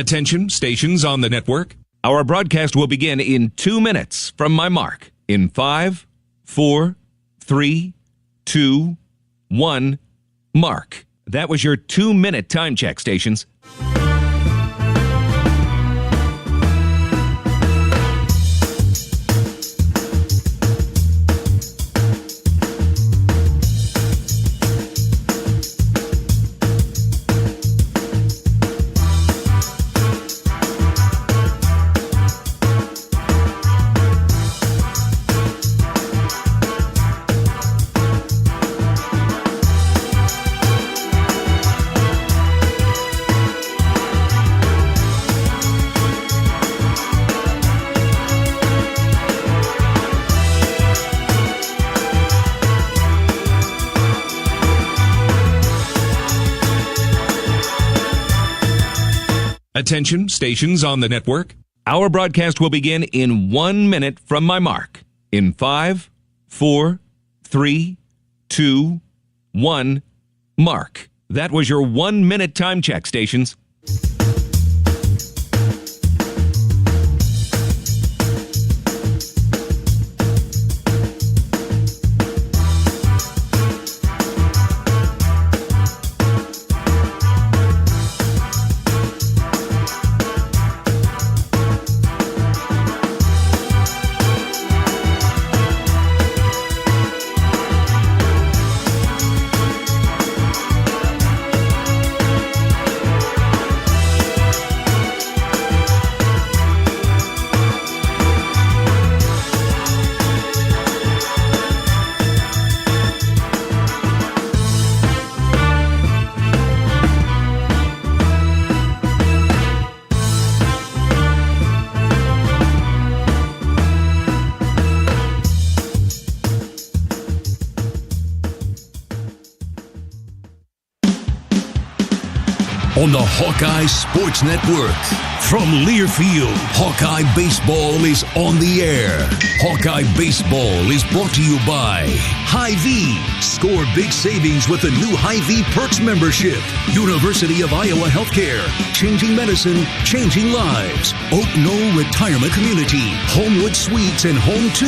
Attention, stations on the network. Our broadcast will begin in 2 minutes from my mark. In 5, 4, 3, 2, 1, mark. That was your 2-minute time check, stations. Attention, stations on the network. Our broadcast will begin in 1 minute from my mark. In 5, 4, 3, 2, 1, mark. That was your 1-minute time check, stations. On the Hawkeye Sports Network. From Learfield, Hawkeye Baseball is on the air. Hawkeye Baseball is brought to you by Hy-Vee. Score big savings with the new Hy-Vee Perks membership. University of Iowa Healthcare. Changing medicine, changing lives. Oak Knoll Retirement Community. Homewood Suites and Home 2.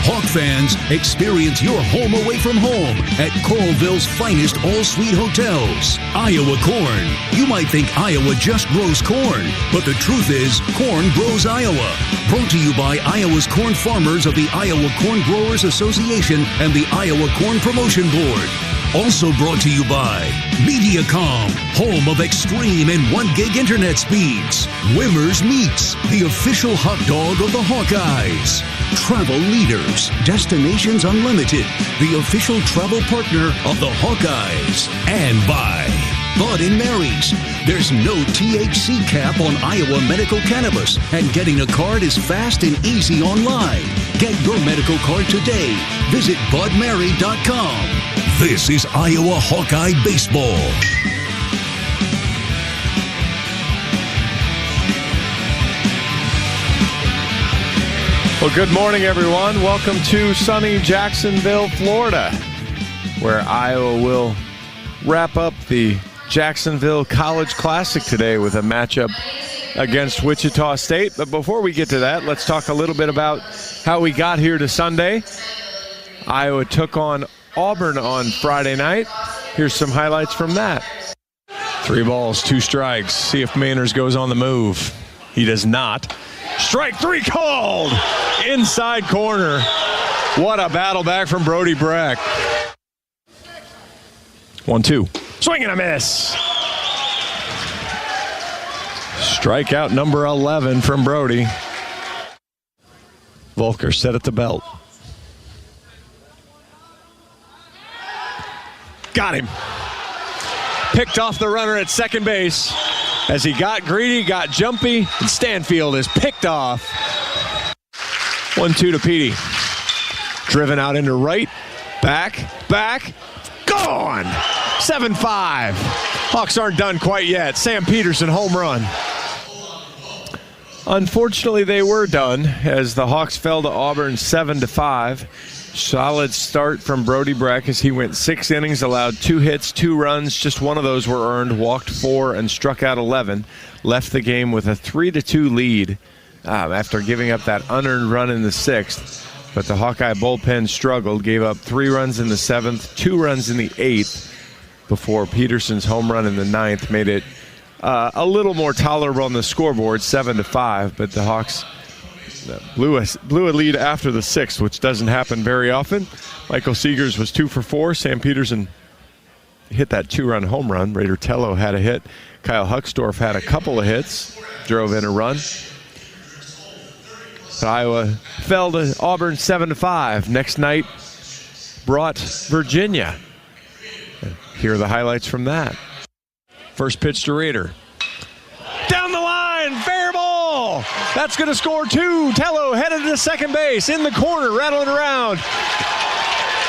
Hawk fans, experience your home away from home at Coralville's finest all-suite hotels. Iowa Corn. You might think Iowa just grows corn, but the truth is, corn grows Iowa. Brought to you by Iowa's corn farmers of the Iowa Corn Growers Association and the Iowa Corn Promotion Board. Also brought to you by Mediacom, home of extreme and 1 gig internet speeds. Wimmer's Meats, the official hot dog of the Hawkeyes. Travel Leaders, Destinations Unlimited, the official travel partner of the Hawkeyes. And by Bud & Mary's. There's no THC cap on Iowa medical cannabis, and getting a card is fast and easy online. Get your medical card today. Visit budmary.com. This is Iowa Hawkeye Baseball. Well, good morning, everyone. Welcome to sunny Jacksonville, Florida, where Iowa will wrap up the Jacksonville College Classic today with a matchup against Wichita State. But before we get to that, let's talk a little bit about how we got here to Sunday. Iowa took on Auburn on Friday night. Here's some highlights from that. 3 balls, 2 strikes. See if Manners goes on the move. He does not. Strike 3 called. Inside corner. What a battle back from Brody Breck. 1-2. Swing and a miss. Strikeout number 11 from Brody. Mulker set at the belt. Got him. Picked off the runner at second base. As he got greedy, got jumpy, and Stanfield is picked off. 1-2 to Petey. Driven out into right. Back. Gone! 7-5. Hawks aren't done quite yet. Sam Peterson home run. Unfortunately, they were done as the Hawks fell to Auburn 7-5. Solid start from Brody Breck as he went 6 innings, allowed 2 hits, 2 runs. Just one of those were earned, walked 4 and struck out 11. Left the game with a 3-2 lead after giving up that unearned run in the 6th. But the Hawkeye bullpen struggled, gave up 3 runs in the 7th, 2 runs in the 8th before Peterson's home run in the 9th made it a little more tolerable on the scoreboard, 7-5. But the Hawks blew a lead after the 6th, which doesn't happen very often. Michael Seegers was 2 for 4. Sam Peterson hit that 2-run home run. Raider Tello had a hit. Kyle Hucksdorf had a couple of hits, drove in a run. But Iowa fell to Auburn 7-5. Next night brought Virginia. Here are the highlights from that. First pitch to Raider. Down the line, fair ball. That's going to score 2. Tello headed to second base, in the corner, rattling around.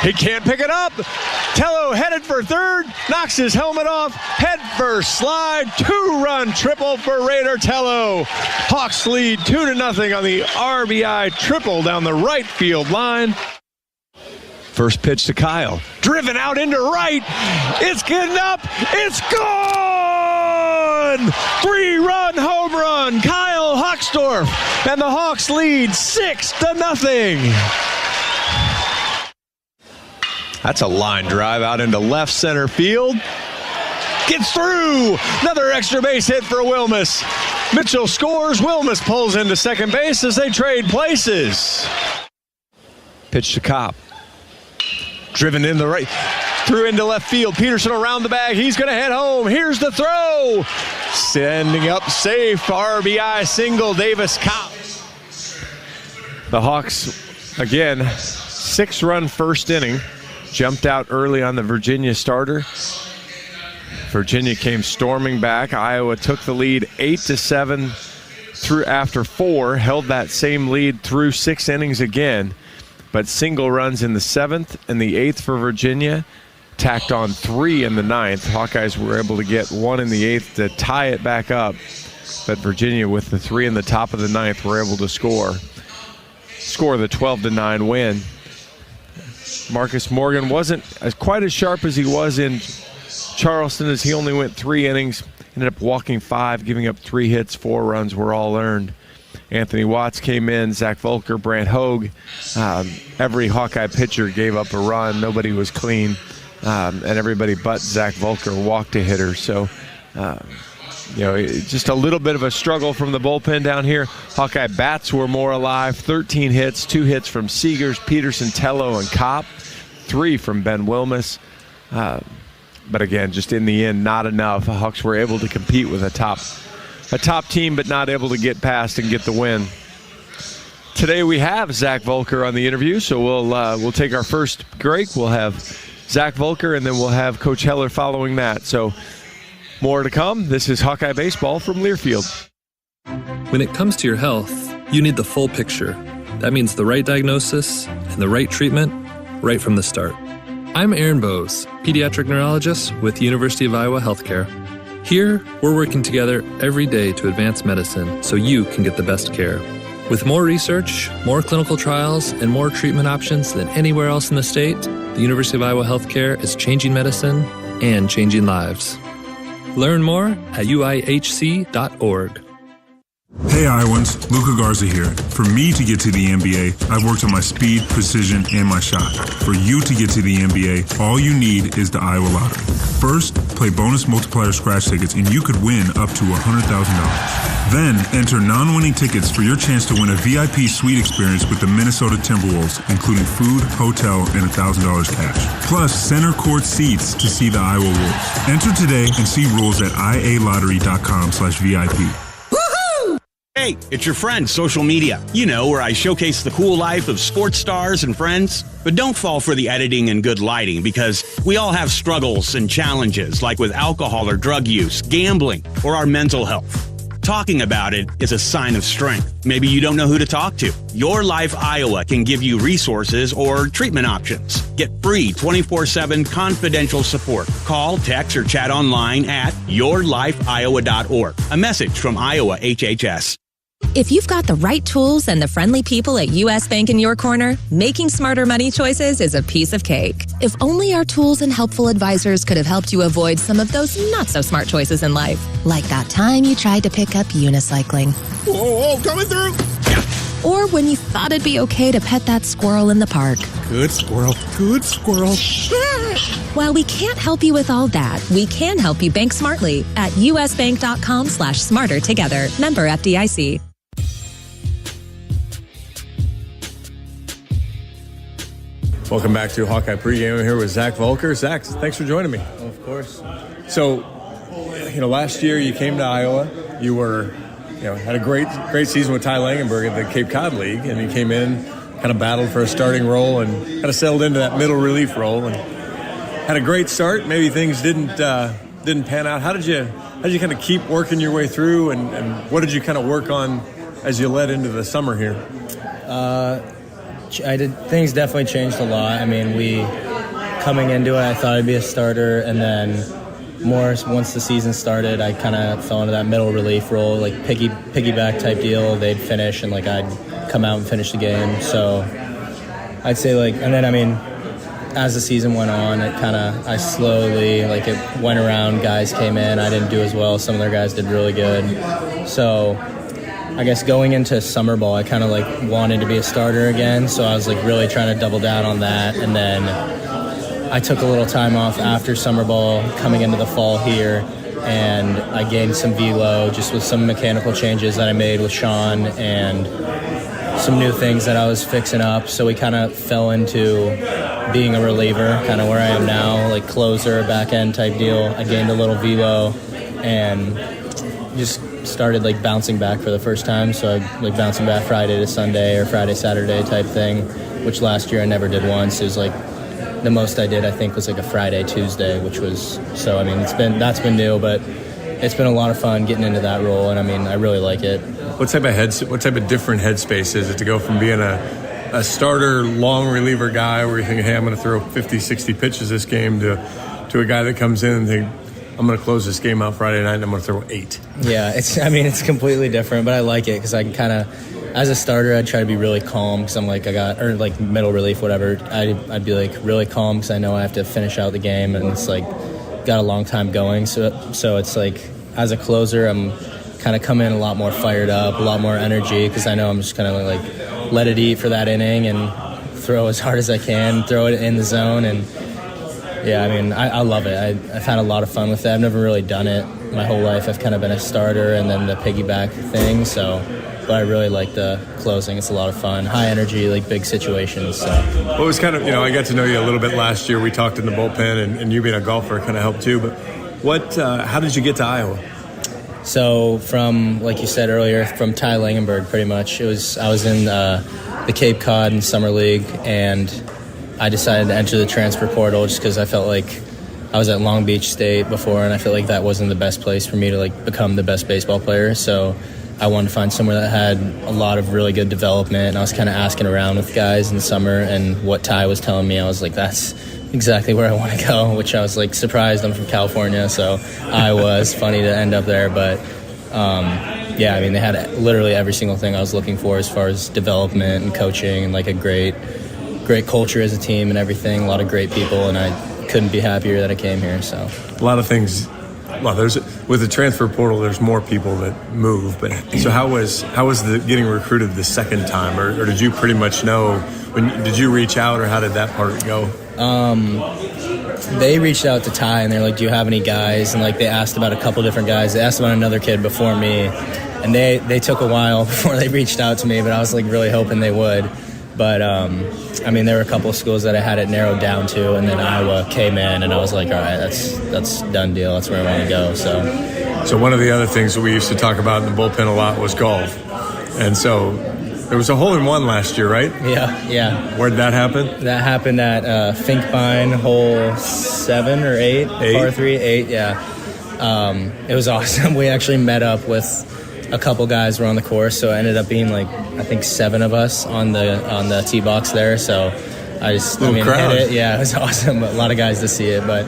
He can't pick it up. Tello headed for third, knocks his helmet off, head first slide, 2-run triple for Raider Tello. Hawks lead 2-0 on the RBI triple down the right field line. First pitch to Kyle, driven out into right. It's getting up. It's gone. 3-run home run. Kyle Hucksdorf, and the Hawks lead 6-0. That's a line drive out into left center field. Gets through. Another extra base hit for Wilmus. Mitchell scores. Wilmus pulls into second base as they trade places. Pitch to Kopp. Driven in the right. Threw into left field. Peterson around the bag. He's going to head home. Here's the throw. Sending up safe. RBI single. Davis Kopp. The Hawks, again, 6-run first inning. Jumped out early on the Virginia starter. Virginia came storming back. Iowa took the lead 8-7 through after 4. Held that same lead through 6 innings again. But single runs in the 7th and the 8th for Virginia. Tacked on 3 in the 9th. Hawkeyes were able to get 1 in the 8th to tie it back up. But Virginia, with the 3 in the top of the 9th, were able to score the 12-9 win. Marcus Morgan wasn't quite as sharp as he was in Charleston, as he only went 3 innings, ended up walking 5, giving up 3 hits, 4 runs were all earned. Anthony Watts came in, Zach Mulker, Brant Hogue. Every Hawkeye pitcher gave up a run. Nobody was clean, and everybody but Zach Mulker walked a hitter. So, just a little bit of a struggle from the bullpen down here. Hawkeye bats were more alive. 13 hits, 2 hits from Seegers, Peterson, Tello, and Kopp. 3 from Ben Wilmus. But again, just in the end, not enough. The Hawks were able to compete with a top team, but not able to get past and get the win. Today we have Zach Mulker on the interview, so we'll take our first break. We'll have Zach Mulker, and then we'll have Coach Heler following that. So more to come. This is Hawkeye Baseball from Learfield. When it comes to your health, you need the full picture. That means the right diagnosis and the right treatment right from the start. I'm Aaron Bowes, pediatric neurologist with University of Iowa Healthcare. Here, we're working together every day to advance medicine so you can get the best care. With more research, more clinical trials, and more treatment options than anywhere else in the state, the University of Iowa Healthcare is changing medicine and changing lives. Learn more at uihc.org. Hey Iowans, Luka Garza here. For me to get to the NBA, I've worked on my speed, precision, and my shot. For you to get to the NBA, all you need is the Iowa Lottery. First, play bonus multiplier scratch tickets and you could win up to $100,000. Then, enter non-winning tickets for your chance to win a VIP suite experience with the Minnesota Timberwolves, including food, hotel, and $1,000 cash. Plus, center court seats to see the Iowa Wolves. Enter today and see rules at ialottery.com/VIP. Hey, it's your friend, social media. You know, where I showcase the cool life of sports stars and friends. But don't fall for the editing and good lighting, because we all have struggles and challenges, like with alcohol or drug use, gambling, or our mental health. Talking about it is a sign of strength. Maybe you don't know who to talk to. Your Life Iowa can give you resources or treatment options. Get free 24/7 confidential support. Call, text, or chat online at yourlifeiowa.org. A message from Iowa HHS. If you've got the right tools and the friendly people at U.S. Bank in your corner, making smarter money choices is a piece of cake. If only our tools and helpful advisors could have helped you avoid some of those not-so-smart choices in life. Like that time you tried to pick up unicycling. Whoa, coming through! Or when you thought it'd be okay to pet that squirrel in the park. Good squirrel, good squirrel. While we can't help you with all that, we can help you bank smartly at usbank.com/smarter together. Member FDIC. Welcome back to Hawkeye Pregame. I'm here with Zach Mulker. Zach, thanks for joining me. Of course. So, last year you came to Iowa. You were, had a great season with Ty Langenberg at the Cape Cod League, and you came in, kind of battled for a starting role, and kind of settled into that middle relief role, and had a great start. Maybe things didn't pan out. How did you kind of keep working your way through, and what did you kind of work on as you led into the summer here? Things definitely changed a lot. I mean, coming into it, I thought I'd be a starter, and then once the season started, I kind of fell into that middle relief role, like piggyback type deal. They'd finish, and I'd come out and finish the game. So I'd say and then as the season went on, I slowly it went around. Guys came in, I didn't do as well. Some of their guys did really good. So I guess going into summer ball, I kind of wanted to be a starter again, so I was really trying to double down on that. And then I took a little time off after summer ball, coming into the fall here, and I gained some velo just with some mechanical changes that I made with Sean and some new things that I was fixing up. So we kind of fell into being a reliever, kind of where I am now, closer, back end type deal. I gained a little velo and just started bouncing back for the first time. So I bouncing back Friday to Sunday or Friday Saturday type thing, which last year I never did once. It was the most I did I think was a Friday Tuesday, which was that's been new, but it's been a lot of fun getting into that role, and I really like it. What type of different headspace is it to go from being a starter long reliever guy where you think, hey, I'm going to throw 50, 60 pitches this game, to a guy that comes in and think, I'm going to close this game out Friday night and I'm going to throw 8. Yeah, it's completely different, but I like it because I can kind of, as a starter, I'd try to be really calm because I'm middle relief, whatever. I'd be really calm because I know I have to finish out the game, and it's got a long time going. So it's as a closer, I'm kind of come in a lot more fired up, a lot more energy because I know I'm just kind of let it eat for that inning and throw as hard as I can, throw it in the zone. And yeah, I love it. I've had a lot of fun with it. I've never really done it my whole life. I've kind of been a starter and then the piggyback thing. But I really like the closing. It's a lot of fun, high energy, big situations. So. Well, it was kind of, I got to know you a little bit last year. We talked in the bullpen, and you being a golfer kind of helped too. But how did you get to Iowa? So from, like you said earlier, from Ty Langenberg, pretty much. I was in the Cape Cod and Summer League, and I decided to enter the transfer portal just because I felt I was at Long Beach State before, and I felt that wasn't the best place for me to become the best baseball player. So I wanted to find somewhere that had a lot of really good development, and I was kind of asking around with guys in the summer, and what Ty was telling me, I was that's exactly where I want to go, which I was surprised. I'm from California, so Iowa is funny to end up there. But they had literally every single thing I was looking for as far as development and coaching, and a great culture as a team and everything, a lot of great people, and I couldn't be happier that I came here. So a lot of things. Well, with the transfer portal, there's more people that move. But so how was the getting recruited the second time, or did you pretty much know? Did you reach out, or how did that part go? They reached out to Ty, and they're do you have any guys? And they asked about a couple different guys. They asked about another kid before me, and they took a while before they reached out to me. But I was really hoping they would. But there were a couple of schools that I had it narrowed down to, and then Iowa came in, and I was all right, that's done deal. That's where I want to go. So one of the other things that we used to talk about in the bullpen a lot was golf, and so there was a hole-in-one last year, right? Yeah. Where'd that happen? That happened at Finkbine, hole 7 or 8, par 3, 8. Yeah, it was awesome. We actually met up with a couple guys were on the course, so it ended up being I think 7 of us on the tee box there. So I just hit it. Yeah, it was awesome. A lot of guys to see it, but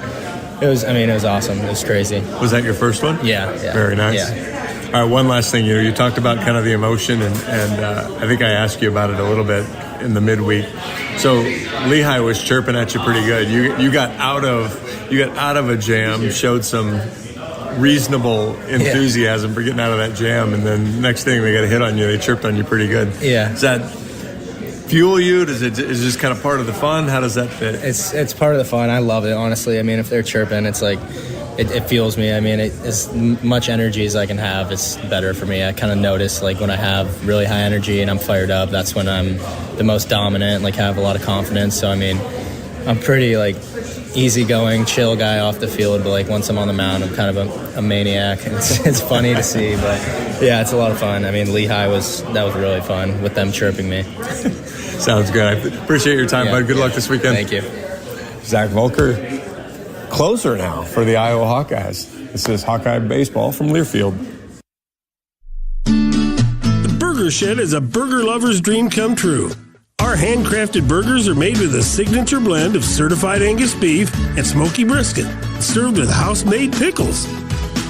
it was awesome. It was crazy. Was that your first one? Yeah. Very nice. Yeah. All right, one last thing. You talked about kind of the emotion, and I think I asked you about it a little bit in the midweek. So Lehigh was chirping at you pretty good. You got out of a jam, showed some reasonable enthusiasm for getting out of that jam, and then next thing they got a hit on you, they chirped on you pretty good. Yeah. Does that fuel you? Is it just kind of part of the fun? How does that fit? It's part of the fun. I love it, honestly. I mean, if they're chirping, it's like it fuels me. I mean, as much energy as I can have, it's better for me. I kind of notice, like, when I have really high energy and I'm fired up, that's when I'm the most dominant, like, have a lot of confidence. So, I mean, I'm pretty, like, easygoing, chill guy off the field, but, like, once I'm on the mound, I'm kind of a maniac. It's funny to see, but, yeah, it's a lot of fun. I mean, Lehigh was really fun with them chirping me. Sounds good. I appreciate your time, bud. Good luck this weekend. Thank you. Zach Mulker, closer now for the Iowa Hawkeyes. This is Hawkeye Baseball from Learfield. The Burger Shed is a burger lover's dream come true. Our handcrafted burgers are made with a signature blend of certified Angus beef and smoky brisket, served with house-made pickles.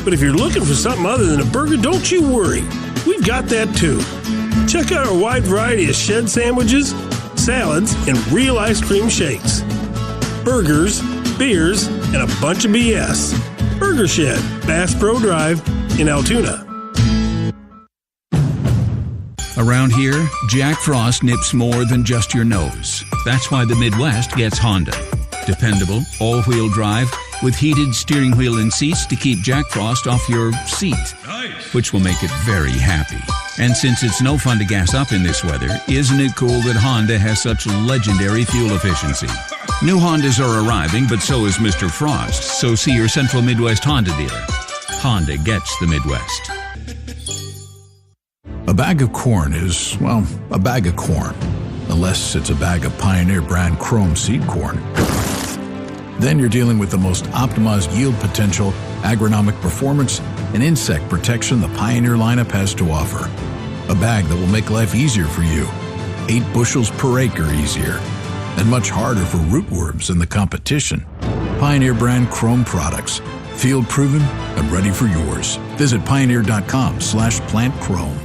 But if you're looking for something other than a burger, don't you worry. We've got that too. Check out our wide variety of shed sandwiches, salads, and real ice cream shakes. Burgers, beers, and a bunch of BS. Burger Shed, Bass Pro Drive in Altoona. Around here, Jack Frost nips more than just your nose. That's why the Midwest gets Honda. Dependable, all-wheel drive, with heated steering wheel and seats to keep Jack Frost off your seat. Nice. Which will make it very happy. And since it's no fun to gas up in this weather, isn't it cool that Honda has such legendary fuel efficiency? New Hondas are arriving, but so is Mr. Frost, so see your Central Midwest Honda dealer. Honda gets the Midwest. A bag of corn is, well, a bag of corn, unless it's a bag of Pioneer brand Chrome seed corn. Then you're dealing with the most optimized yield potential, agronomic performance, and insect protection the Pioneer lineup has to offer. A bag that will make life easier for you, 8 bushels per acre easier, and much harder for rootworms in the competition. Pioneer brand Chrome products, field proven and ready for yours. Visit pioneer.com/plantchrome.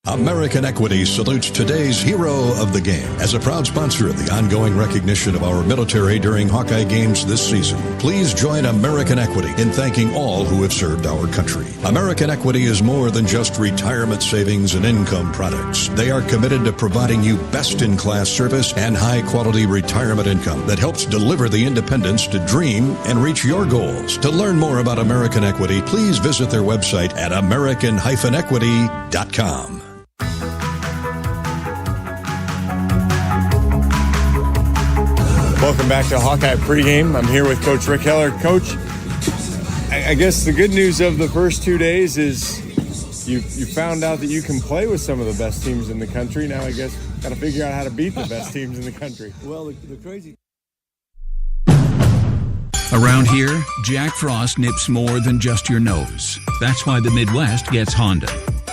American Equity salutes today's hero of the game. As a proud sponsor of the ongoing recognition of our military during Hawkeye games this season, please join American Equity in thanking all who have served our country. American Equity is more than just retirement savings and income products. They are committed to providing you best-in-class service and high-quality retirement income that helps deliver the independence to dream and reach your goals. To learn more about American Equity, please visit their website at american-equity.com. Welcome back to Hawkeye pregame. I'm here with Coach Rick Heler. Coach, I guess the good news of the first 2 days is you found out that you can play with some of the best teams in the country. Now I guess got to figure out how to beat the best teams in the country. Well, the crazy... Around here, Jack Frost nips more than just your nose. That's why the Midwest gets Honda.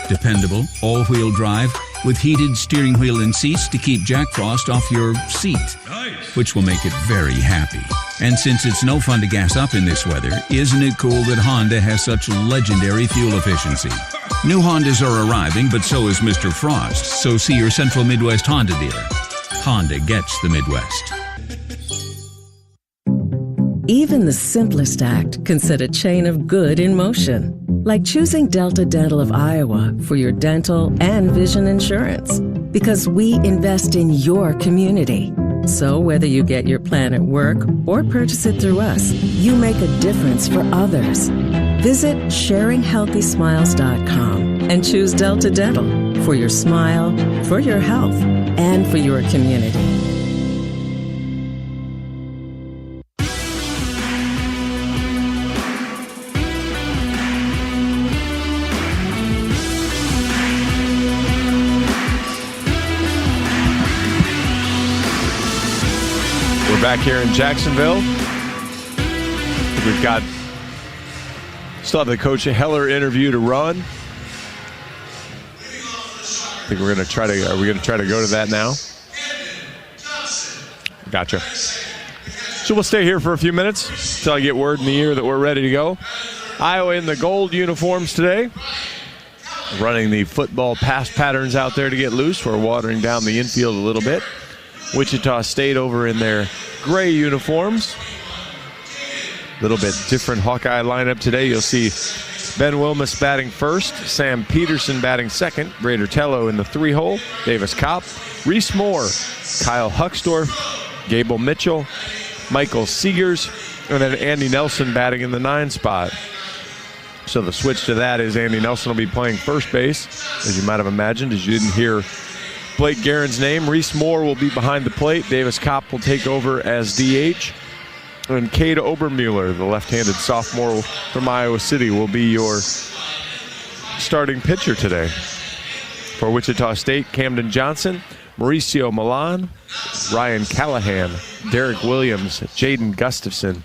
Dependable, all-wheel drive, with heated steering wheel and seats to keep Jack Frost off your seat. Nice. Which will make it very happy. And since it's no fun to gas up in this weather, isn't it cool that Honda has such legendary fuel efficiency? New Hondas are arriving, but so is Mr. Frost, so see your Central Midwest Honda dealer. Honda gets the Midwest. Even the simplest act can set a chain of good in motion. Like choosing Delta Dental of Iowa for your dental and vision insurance. Because we invest in your community. So whether you get your plan at work or purchase it through us, you make a difference for others. Visit sharinghealthysmiles.com and choose Delta Dental for your smile, for your health, and for your community. Back here in Jacksonville. We've got still have the Coach Heler interview to run. I think we're going to try to. Are we going to try to go to that now? Gotcha. So we'll stay here for a few minutes until I get word in the ear that we're ready to go. Iowa in the gold uniforms today. running the football pass patterns out there to get loose. We're watering down the infield a little bit. Wichita State over in their gray uniforms. A little bit different Hawkeye lineup today. You'll see Ben Wilmus batting first, Sam Peterson batting second, Brader Tello in the 3-hole, Davis Kopp, Reese Moore, Kyle Huxdorf, Gable Mitchell, Michael Seegers, and then Andy Nelson batting in the 9 spot. So the switch to that is Andy Nelson will be playing first base, as you might have imagined, as you didn't hear Blake Guerin's name. Reese Moore will be behind the plate. Davis Kopp will take over as DH. And Cade Obermueller, the left-handed sophomore from Iowa City, will be your starting pitcher today. For Wichita State, Camden Johnson, Mauricio Milan, Ryan Callahan, Derek Williams, Jaden Gustafson,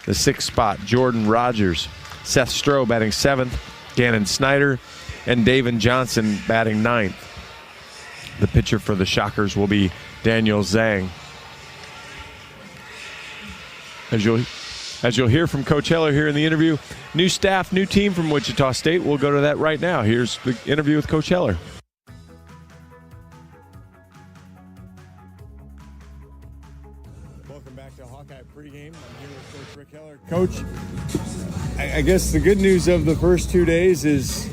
the 6th spot, Jordan Rogers, Seth Stroh batting 7th, Gannon Snyder, and Davin Johnson batting 9th. The pitcher for the Shockers will be Daniel Zhang. As you'll hear from Coach Heler here in the interview, new staff, new team from Wichita State. We'll go to that right now. Here's the interview with Coach Heler. Welcome back to Hawkeye pregame. I'm here with Coach Rick Heler. Coach, I guess the good news of the first 2 days is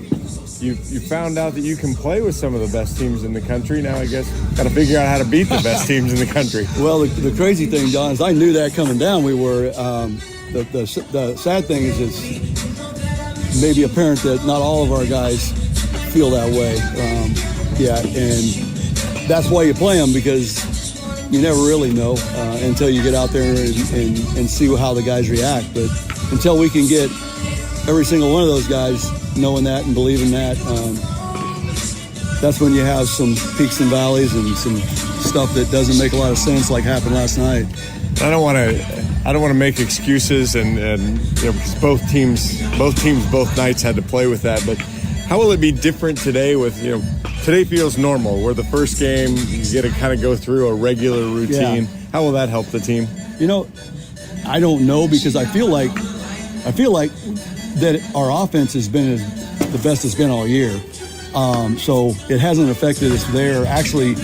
you found out that you can play with some of the best teams in the country. Now I guess got to figure out how to beat the best teams in the country. Well, the crazy thing, Don, is I knew that coming down. We were the sad thing is it's maybe apparent that not all of our guys feel that way. And that's why you play them, because you never really know until you get out there and see how the guys react. But until we can get every single one of those guys knowing that and believing that, that's when you have some peaks and valleys and some stuff that doesn't make a lot of sense, like happened last night. I don't want to make excuses, and because both teams both nights had to play with that. But how will it be different today? With today feels normal. Where the first game you get to kind of go through a regular routine. Yeah. How will that help the team? I don't know, because I feel like that our offense has been the best it's been all year. So it hasn't affected us there. Actually,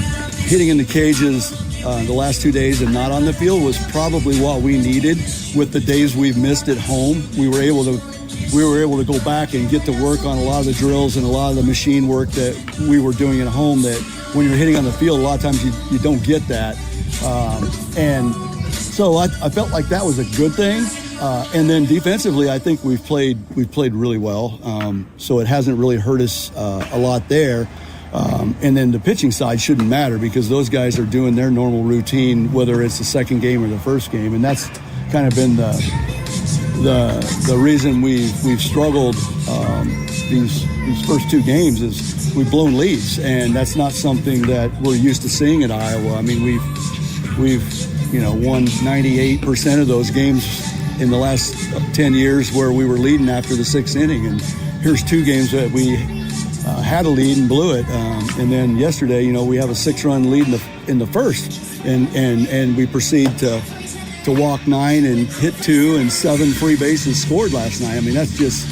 hitting in the cages the last 2 days and not on the field was probably what we needed. With the days we've missed at home, we were able to go back and get to work on a lot of the drills and a lot of the machine work that we were doing at home, that when you're hitting on the field, a lot of times you don't get that. And so I felt like that was a good thing. And then defensively, I think we've played really well. So it hasn't really hurt us a lot there. And then the pitching side shouldn't matter, because those guys are doing their normal routine, whether it's the second game or the first game. And that's kind of been the reason we've struggled these first 2 games is we've blown leads, and that's not something that we're used to seeing at Iowa. I mean, we've won 98% of those games in the last 10 years where we were leading after the 6th inning, and here's 2 games that we had a lead and blew it. And then yesterday, we have a 6-run lead in the first, and we proceed to walk 9 and hit 2 and 7 free bases scored last night. I mean, that's just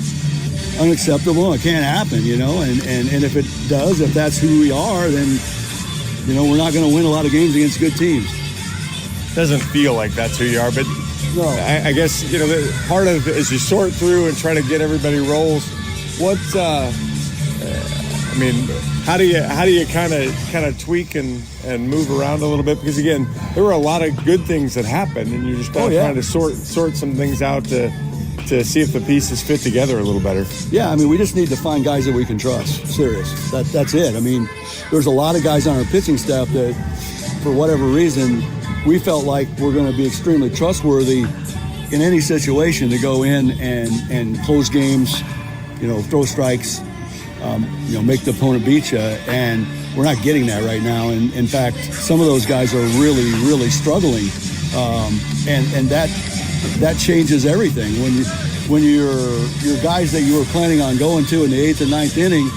unacceptable. It can't happen, and if it does, if that's who we are, then we're not going to win a lot of games against good teams. Doesn't feel like that's who you are, but no. I guess part of it as you sort through and try to get everybody rolls. How do you kind of tweak and move around a little bit? Because again, there were a lot of good things that happened, and you're just trying to sort some things out to see if the pieces fit together a little better. Yeah, we just need to find guys that we can trust. Serious. That's it. There's a lot of guys on our pitching staff that, for whatever reason, we felt like we're going to be extremely trustworthy in any situation to go in and close games, throw strikes, make the opponent beat you. And we're not getting that right now. And in fact, some of those guys are really, really struggling. And that changes everything. When your guys that you were planning on going to in the 8th and 9th inning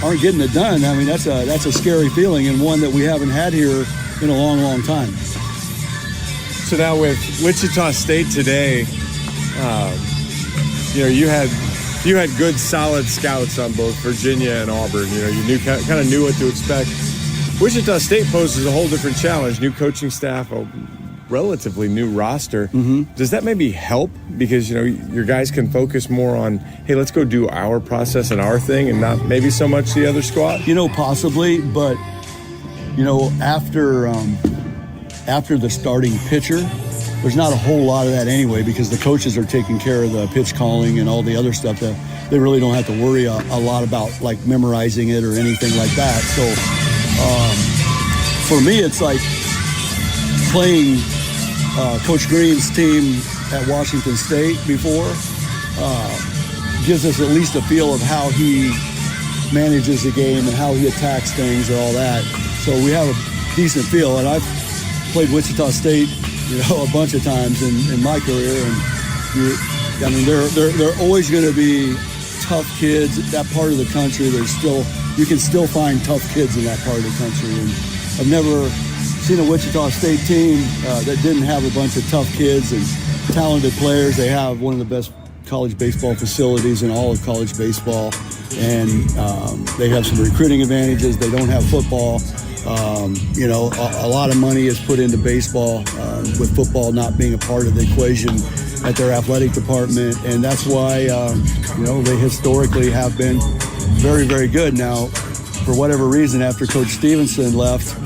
aren't getting it done, that's a scary feeling, and one that we haven't had here in a long, long time. So now with Wichita State today, you had you had good, solid scouts on both Virginia and Auburn. You kind of knew what to expect. Wichita State poses a whole different challenge. New coaching staff, a relatively new roster. Mm-hmm. Does that maybe help? Because, your guys can focus more on, hey, let's go do our process and our thing and not maybe so much the other squad? Possibly, but, after the starting pitcher, there's not a whole lot of that anyway because the coaches are taking care of the pitch calling and all the other stuff that they really don't have to worry a lot about, like memorizing it or anything like that. So for me, it's like playing Coach Green's team at Washington State before gives us at least a feel of how he manages the game and how he attacks things and all that. So we have a decent feel, and I've played Wichita State a bunch of times in my career, and they're always going to be tough kids. That part of the country, you can still find tough kids in that part of the country, and I've never seen a Wichita State team that didn't have a bunch of tough kids and talented players. They have one of the best college baseball facilities in all of college baseball, and they have some recruiting advantages. They don't have football. A lot of money is put into baseball with football not being a part of the equation at their athletic department, and that's why they historically have been very, very good. Now, for whatever reason, after Coach Stevenson left,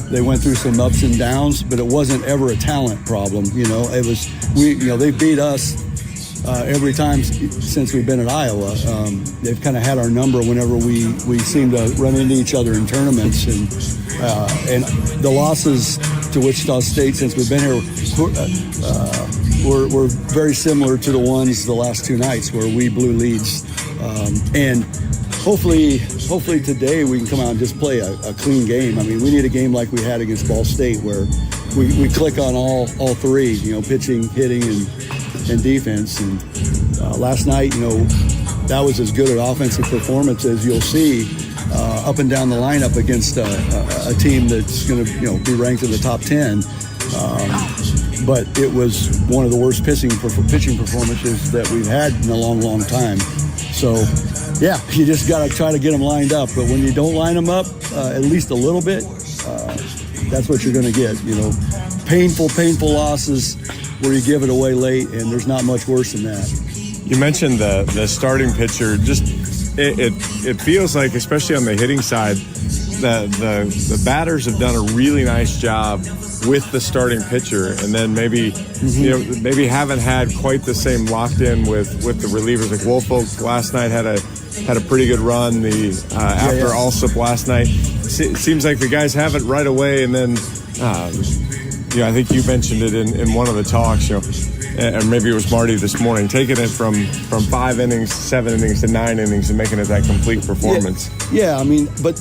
they went through some ups and downs, but it wasn't ever a talent problem. It was they beat us every time since we've been at Iowa. They've kind of had our number whenever we seem to run into each other in tournaments, and the losses to Wichita State since we've been here were very similar to the ones the last two nights where we blew leads, and hopefully today we can come out and just play a clean game. I mean, we need a game like we had against Ball State where we click on all three, pitching, hitting, and defense. And last night, that was as good an offensive performance as you'll see up and down the lineup against a team that's going to be ranked in the top 10. But it was one of the worst pitching performances that we've had in a long, long time. So, yeah, you just got to try to get them lined up. But when you don't line them up at least a little bit, that's what you're going to get. Painful losses where you give it away late, and there's not much worse than that. You mentioned the starting pitcher. Just it feels like, especially on the hitting side, the batters have done a really nice job with the starting pitcher, and then maybe haven't had quite the same locked in with the relievers. Like Woolfolk last night had a pretty good run. After Alsop last night, it seems like the guys have it right away, and then I think you mentioned it in one of the talks, and maybe it was Marty this morning, taking it from 5 innings, 7 innings to 9 innings and making it that complete performance. Yeah, I mean, but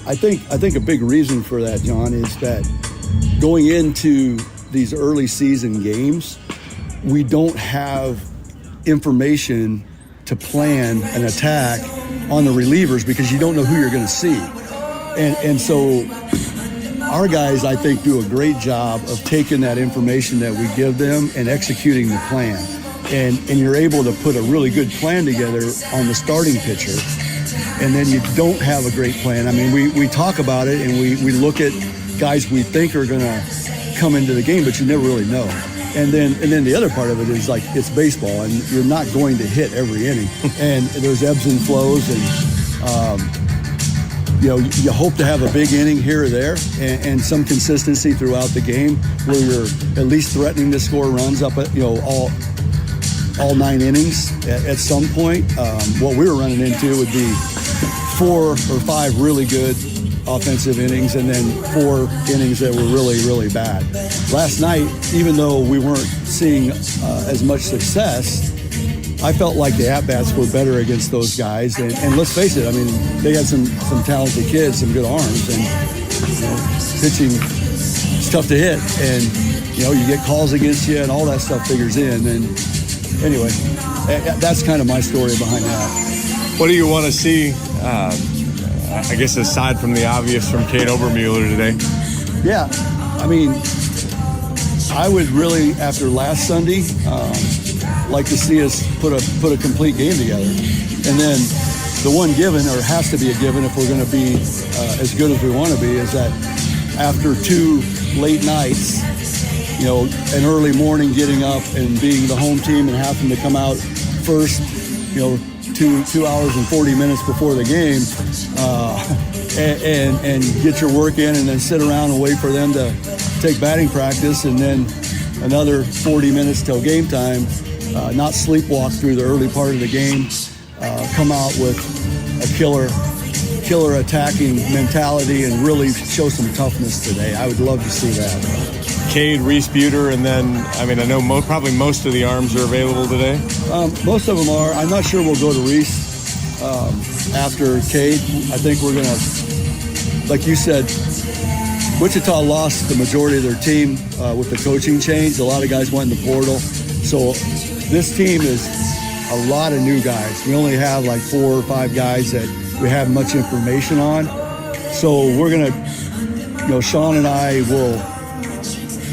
I think a big reason for that, John, is that going into these early season games, we don't have information to plan an attack on the relievers because you don't know who you're going to see. And so our guys, I think, do a great job of taking that information that we give them and executing the plan. And you're able to put a really good plan together on the starting pitcher. And then you don't have a great plan. I mean, we talk about it and we look at guys we think are going to come into the game, but you never really know. And then the other part of it is, like, it's baseball, and you're not going to hit every inning. And there's ebbs and flows, and you hope to have a big inning here or there and some consistency throughout the game where you're at least threatening to score runs up at, all 9 innings at some point. What we were running into would be 4 or 5 really good offensive innings and then 4 innings that were really, really bad. Last night, even though we weren't seeing as much success, I felt like the at-bats were better against those guys. And let's face it, I mean, they had some talented kids, some good arms, and pitching is tough to hit. And, you get calls against you and all that stuff figures in. And anyway, that's kind of my story behind that. What do you want to see, I guess, aside from the obvious from Kate Obermuller today? Yeah, I mean, I would really, after last Sunday, like to see us put a complete game together. And then the one given, or has to be a given if we're going to be as good as we want to be, is that after 2 late nights, an early morning getting up and being the home team and having to come out first, 2 hours and 40 minutes before the game, and get your work in, and then sit around and wait for them to take batting practice, and then another 40 minutes till game time, not sleepwalk through the early part of the game, come out with a killer attacking mentality and really show some toughness today. I would love to see that. Cade, Reese Buter, and then, I know probably most of the arms are available today. Most of them are. I'm not sure we'll go to Reese after Cade. I think we're going to, like you said, Wichita lost the majority of their team with the coaching change. A lot of guys went in the portal. So this team is a lot of new guys. We only have like 4 or 5 guys that we have much information on. So we're going to, Sean and I will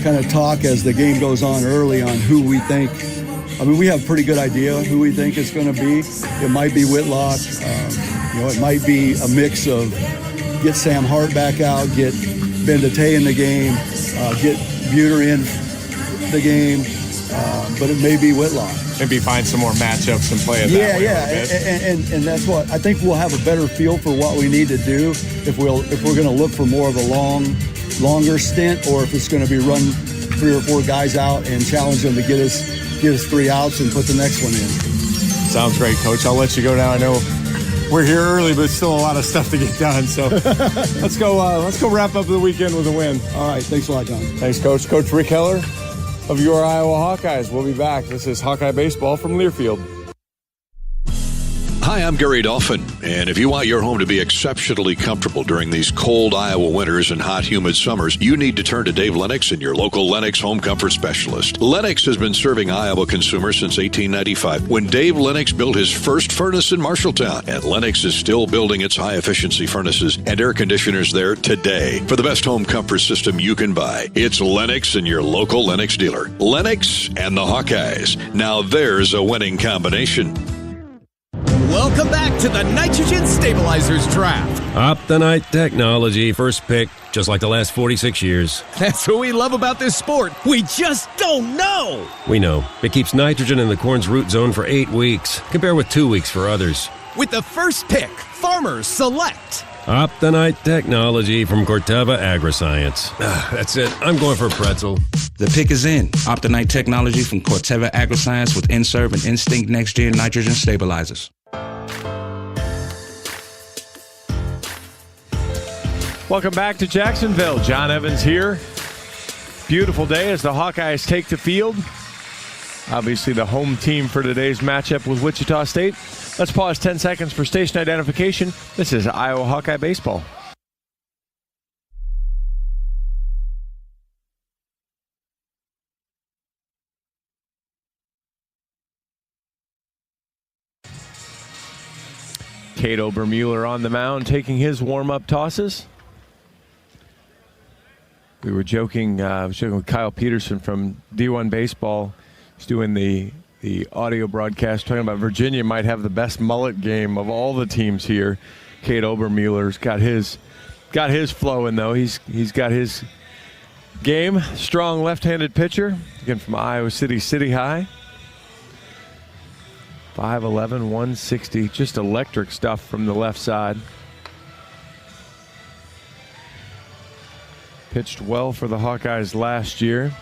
kind of talk as the game goes on early on who we think. We have a pretty good idea who we think it's going to be. It might be Whitlock. It might be a mix of get Sam Hart back out, get Bendate in the game, get Buter in the game, but it may be Whitlock. Maybe find some more matchups and play it that way. Yeah, and that's what I think we'll have a better feel for what we need to do if we're going to look for more of a longer stint, or if it's going to be run 3 or 4 guys out and challenge them to get us 3 outs and put the next one in. Sounds great, Coach. I'll let you go now. I know we're here early, but still a lot of stuff to get done. So let's go wrap up the weekend with a win. All right. Thanks a lot, John. Thanks, Coach. Coach Rick Heler of your Iowa Hawkeyes. We'll be back. This is Hawkeye Baseball from Learfield. Hi, I'm Gary Dolphin, and if you want your home to be exceptionally comfortable during these cold Iowa winters and hot, humid summers, you need to turn to Dave Lennox and your local Lennox home comfort specialist. Lennox has been serving Iowa consumers since 1895, when Dave Lennox built his first furnace in Marshalltown, and Lennox is still building its high-efficiency furnaces and air conditioners there today. For the best home comfort system you can buy, it's Lennox and your local Lennox dealer. Lennox and the Hawkeyes. Now there's a winning combination. Welcome back to the Nitrogen Stabilizers Draft. Optonite technology, first pick, just like the last 46 years. That's what we love about this sport. We just don't know. We know. It keeps nitrogen in the corn's root zone for 8 weeks. Compare with 2 weeks for others. With the first pick, farmers select Optonite technology from Corteva Agriscience. That's it. I'm going for a pretzel. The pick is in. Optonite technology from Corteva Agriscience with Inserv and Instinct Next Gen nitrogen stabilizers. Welcome back to Jacksonville. John Evans here. Beautiful day as the Hawkeyes take the field. Obviously the home team for today's matchup with Wichita State. Let's pause 10 seconds for station identification. This is Iowa Hawkeye Baseball. Cade Obermueller on the mound taking his warm-up tosses. We were joking, I was joking with Kyle Peterson from D1 Baseball. He's doing the audio broadcast, talking about Virginia might have the best mullet game of all the teams here. Cade Obermueller's got his flowing though. He's got his game. Strong left-handed pitcher, again from Iowa City High. 5'11", 160, just electric stuff from the left side. Pitched well for the Hawkeyes last year.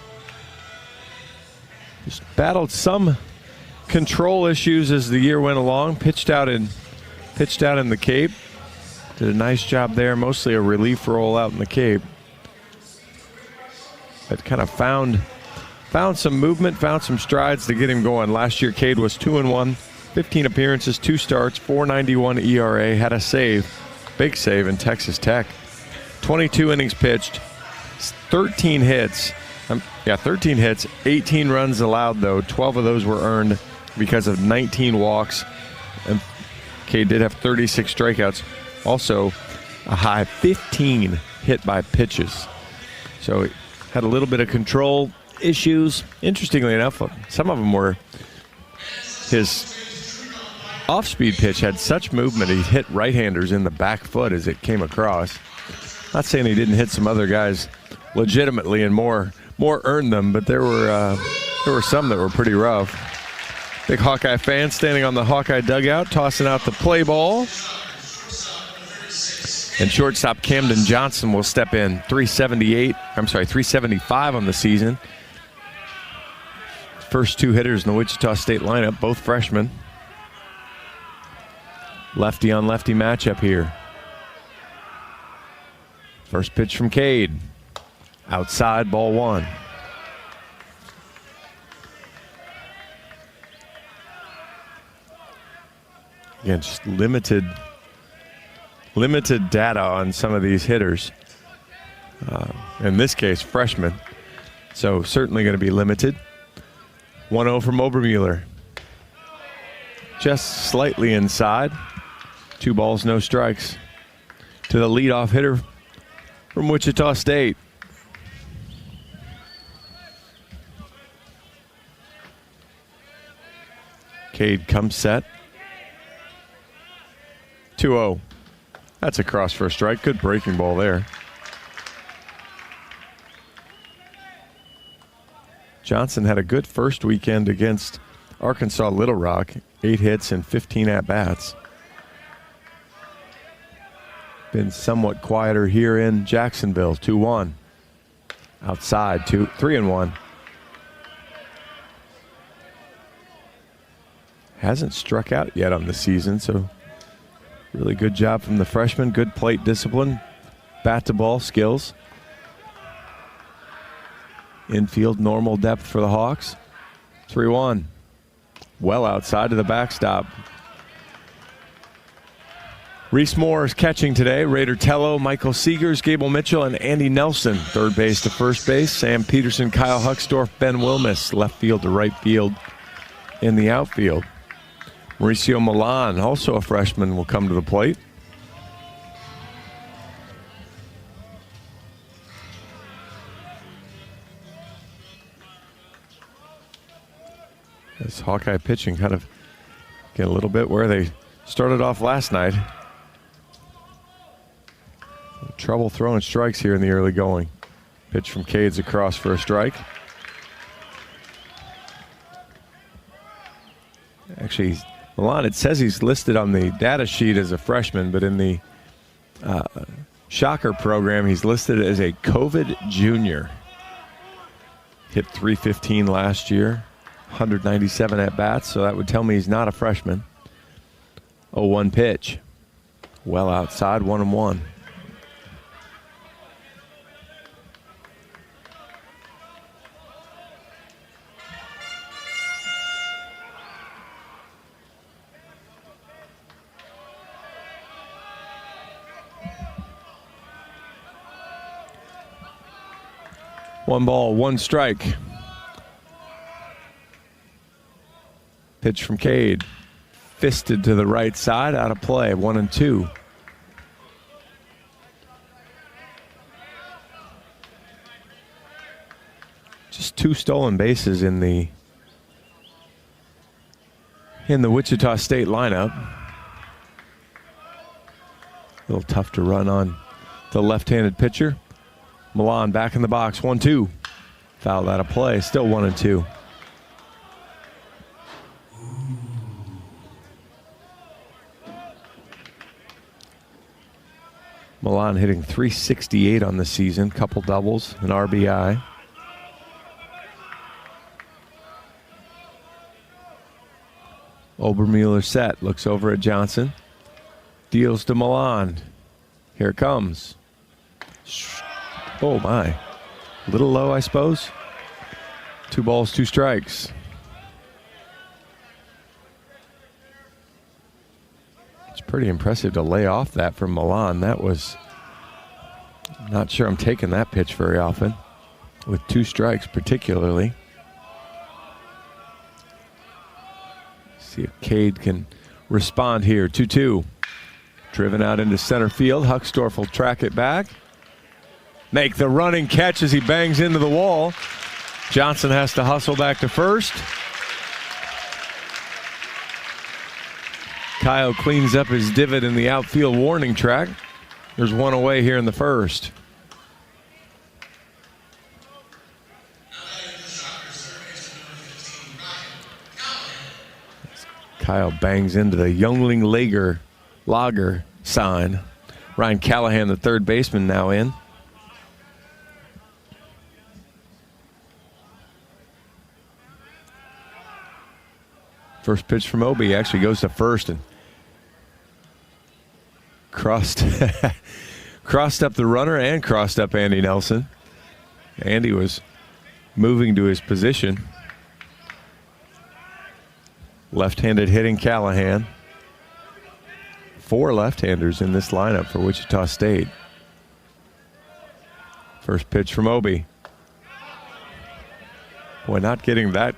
Just battled some control issues as the year went along. Pitched out in the Cape. Did a nice job there, mostly a relief role out in the Cape. But kind of found some movement, found some strides to get him going. Last year, Cade was 2-1, 15 appearances, 2 starts, 4.91 ERA, had a save, big save in Texas Tech. 22 innings pitched, 13 hits. 13 hits, 18 runs allowed though. 12 of those were earned because of 19 walks. And Cade did have 36 strikeouts. Also, a high 15 hit by pitches. So he had a little bit of control issues. Interestingly enough, some of them were His off-speed pitch had such movement, he hit right-handers in the back foot as it came across. Not saying he didn't hit some other guys legitimately and more earned them, but there were some that were pretty rough. Big Hawkeye fan standing on the Hawkeye dugout, tossing out the play ball. And shortstop Camden Johnson will step in. 375 on the season. First two hitters in the Wichita State lineup, both freshmen. Lefty on lefty matchup here. First pitch from Cade. Outside, ball one. Again, just limited data on some of these hitters. In this case, freshmen. So certainly going to be limited. 1-0 from Obermueller. Just slightly inside. 2 balls, no strikes. To the leadoff hitter from Wichita State. Cade comes set. 2-0. That's a cross for a strike. Good breaking ball there. Johnson had a good first weekend against Arkansas Little Rock. 8 hits and 15 at-bats. Been somewhat quieter here in Jacksonville. 2-1. Outside, 3-1. Hasn't struck out yet on the season, so really good job from the freshman. Good plate discipline, bat-to-ball skills. Infield normal depth for the Hawks. 3-1. Well outside to the backstop. Reese Moore is catching today. Raider Tello, Michael Seegers, Gable Mitchell, and Andy Nelson. Third base to first base. Sam Peterson, Kyle Hucksdorf, Ben Wilmus. Left field to right field in the outfield. Mauricio Milan, also a freshman, will come to the plate. This Hawkeye pitching kind of get a little bit where they started off last night. Trouble throwing strikes here in the early going. Pitch from Cades across for a strike. Actually, Milan, it says he's listed on the data sheet as a freshman, but in the Shocker program, he's listed as a COVID junior. Hit .315 last year, 197 at-bats, so that would tell me he's not a freshman. 0-1 pitch. Well outside, 1-1. One ball, one strike. Pitch from Cade. Fisted to the right side, out of play, 1-2. Just 2 stolen bases in the Wichita State lineup. A little tough to run on the left-handed pitcher. Milan back in the box, 1-2. Fouled out of play, still 1-2. Milan hitting .368 on the season, couple doubles, an RBI. Obermueller set, looks over at Johnson. Deals to Milan. Here it comes. Oh my. A little low, I suppose. 2 balls, 2 strikes. It's pretty impressive to lay off that from Milan. That was, not sure I'm taking that pitch very often. With 2 strikes particularly. See if Cade can respond here. 2-2. Driven out into center field. Hucksdorf will track it back. Make the running catch as he bangs into the wall. Johnson has to hustle back to first. Kyle cleans up his divot in the outfield warning track. There's one away here in the first. Kyle bangs into the Youngling Lager sign. Ryan Callahan, the third baseman, now in. First pitch from Obi actually goes to first and crossed up the runner and crossed up Andy Nelson. Andy was moving to his position. Left-handed hitting Callahan. 4 left-handers in this lineup for Wichita State. First pitch from Obi. Boy, not getting the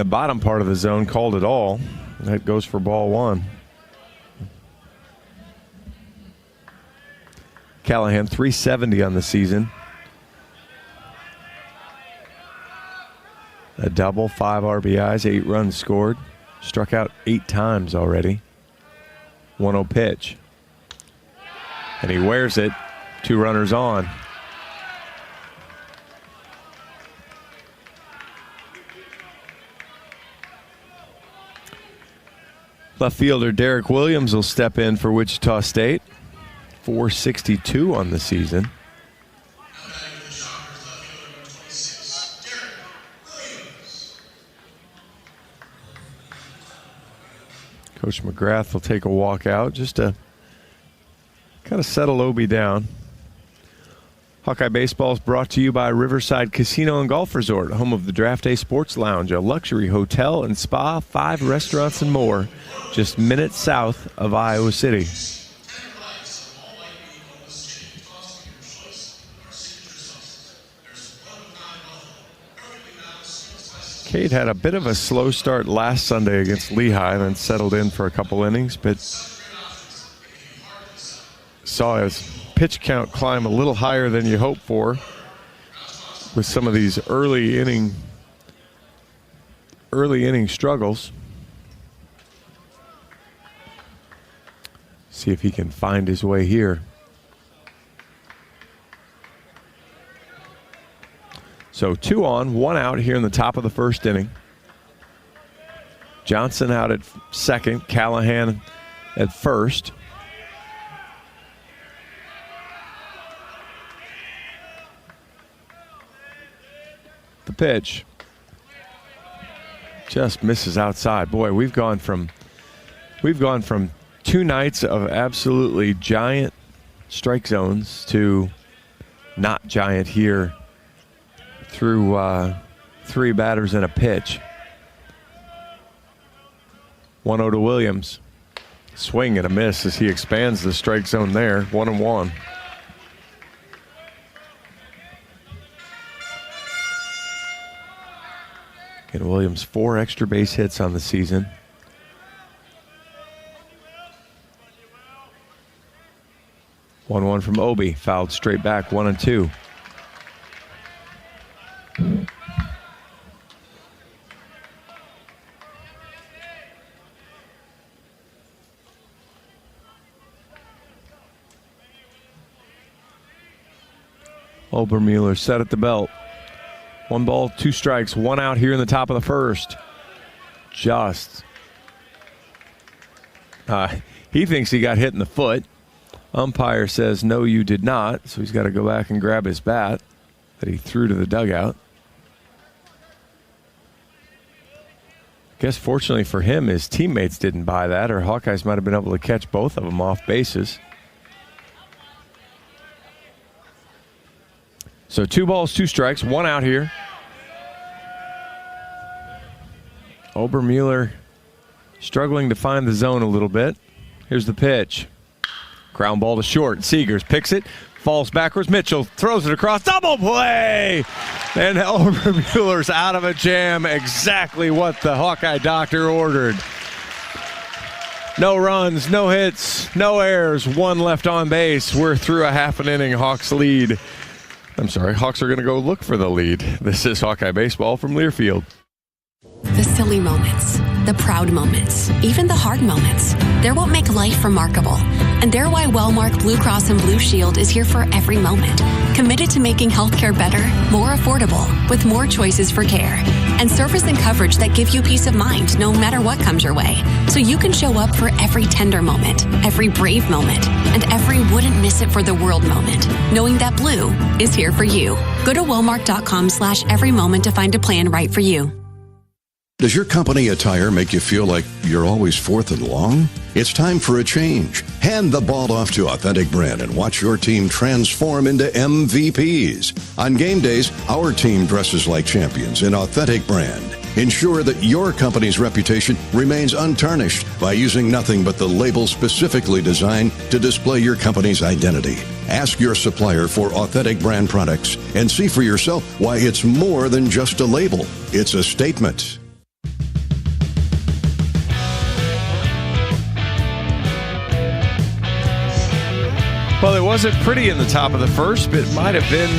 bottom part of the zone called at all. That goes for ball 1. Callahan, 370 on the season. A double, 5 RBIs, 8 runs scored. Struck out 8 times already. 1-0 pitch. And he wears it. 2 runners on. Left fielder Derek Williams will step in for Wichita State. 462 on the season. Coach McGrath will take a walk out just to kind of settle Obi down. Hawkeye Baseball is brought to you by Riverside Casino and Golf Resort, home of the Draft Day Sports Lounge, a luxury hotel and spa, 5 restaurants and more, just minutes south of Iowa City. Cade had a bit of a slow start last Sunday against Lehigh, then settled in for a couple innings, but saw his pitch count climb a little higher than you hope for with some of these early inning struggles. See if he can find his way here. So 2 on, 1 out here in the top of the first inning. Johnson out at second, Callahan at first. The pitch just misses outside. Boy, we've gone from 2 nights of absolutely giant strike zones to not giant here through 3 batters and a pitch. 1-0 to Williams. Swing and a miss as he expands the strike zone there. 1-1. And Williams 4 extra base hits on the season. One from Obi, fouled straight back, 1-2. Obermueller set at the belt. 1 ball, 2 strikes, 1 out here in the top of the first. He thinks he got hit in the foot. Umpire says, no, you did not. So he's got to go back and grab his bat that he threw to the dugout. I guess fortunately for him, his teammates didn't buy that, or Hawkeyes might have been able to catch both of them off bases. So 2 balls, 2 strikes, 1 out here. Obermueller struggling to find the zone a little bit. Here's the pitch. Ground ball to short. Seegers picks it, falls backwards. Mitchell throws it across. Double play! And Obermueller's out of a jam. Exactly what the Hawkeye doctor ordered. No runs, no hits, no errors, 1 left on base. We're through a half an inning. Hawks lead. Hawks are going to go look for the lead. This is Hawkeye Baseball from Learfield. The silly moments, the proud moments, even the hard moments. They're what make life remarkable. And they're why Wellmark Blue Cross and Blue Shield is here for every moment. Committed to making healthcare better, more affordable, with more choices for care. And service and coverage that give you peace of mind no matter what comes your way. So you can show up for every tender moment, every brave moment, and every wouldn't miss it for the world moment, knowing that Blue is here for you. Go to Wellmark.com/every moment to find a plan right for you. Does your company attire make you feel like you're always fourth and long? It's time for a change. Hand the ball off to Authentic Brand and watch your team transform into MVPs. On game days, our team dresses like champions in Authentic Brand. Ensure that your company's reputation remains untarnished by using nothing but the label specifically designed to display your company's identity. Ask your supplier for Authentic Brand products and see for yourself why it's more than just a label. It's a statement. Well, it wasn't pretty in the top of the first, but it might have been,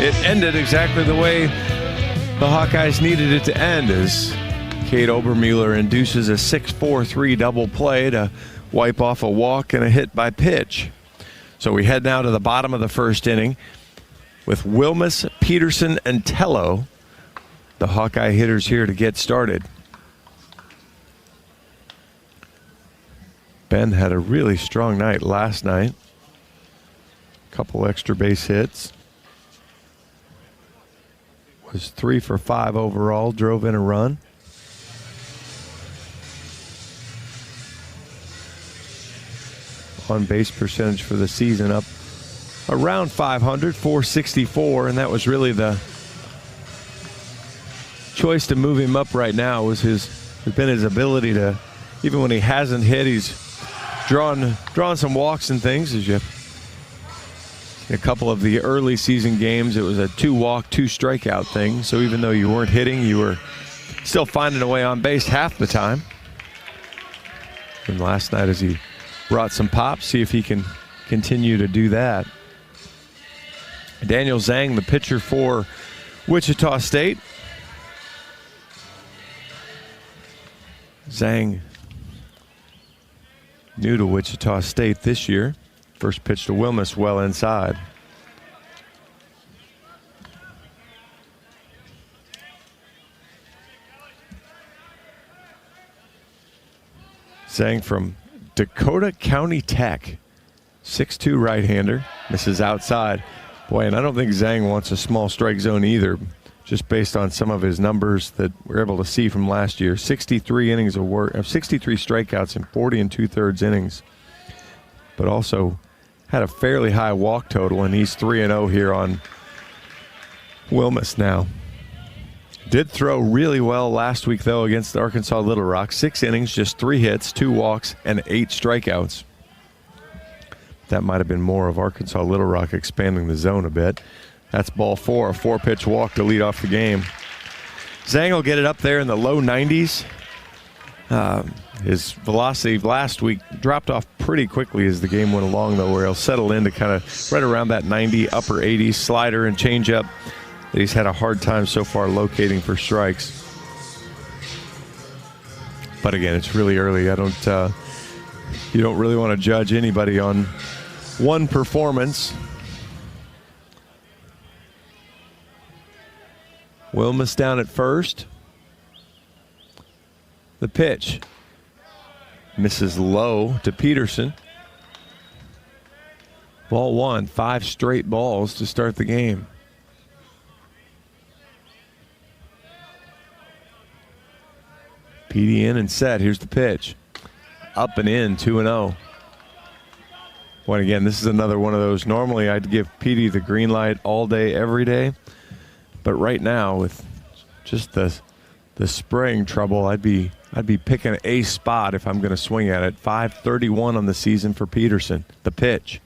it ended exactly the way the Hawkeyes needed it to end as Cade Obermueller induces a 6-4-3 double play to wipe off a walk and a hit by pitch. So we head now to the bottom of the first inning with Wilmus, Peterson, and Tello, the Hawkeye hitters here to get started. Ben had a really strong night last night. Couple extra base hits. Was 3 for 5 overall, drove in a run. On base percentage for the season up around 500, 464, and that was really the choice to move him up right now has been his ability to, even when he hasn't hit, he's drawn some walks and things. As you a couple of the early season games, it was a 2-walk, 2-strikeout thing. So even though you weren't hitting, you were still finding a way on base half the time. And last night, as he brought some pop, see if he can continue to do that. Daniel Zhang, the pitcher for Wichita State. Zhang, new to Wichita State this year. First pitch to Wilmus, well inside. Zhang from Dakota County Tech. 6'2" right-hander. Misses outside. Boy, and I don't think Zhang wants a small strike zone either, just based on some of his numbers that we're able to see from last year. 63 innings of work, 63 strikeouts in 40 2/3 innings. But also had a fairly high walk total, and he's 3-0 here on Wilmus now. Did throw really well last week, though, against Arkansas Little Rock. 6 innings, just 3 hits, 2 walks, and 8 strikeouts. That might have been more of Arkansas Little Rock expanding the zone a bit. That's ball 4, a 4-pitch walk to lead off the game. Zhang will get it up there in the low 90s. His velocity last week dropped off pretty quickly as the game went along, though, where he'll settle in to kind of right around that 90, upper 80s slider and changeup that he's had a hard time so far locating for strikes. But again, it's really early. You don't really want to judge anybody on one performance. Wilmus down at first. The pitch misses low to Peterson. Ball 1, 5 straight balls to start the game. PD in and set. Here's the pitch. Up and in, 2-0. Well, again, this is another one of those. Normally, I'd give PD the green light all day, every day. But right now, with just the spraying trouble, I'd be picking a spot if I'm going to swing at it. 531 on the season for Peterson. The pitch,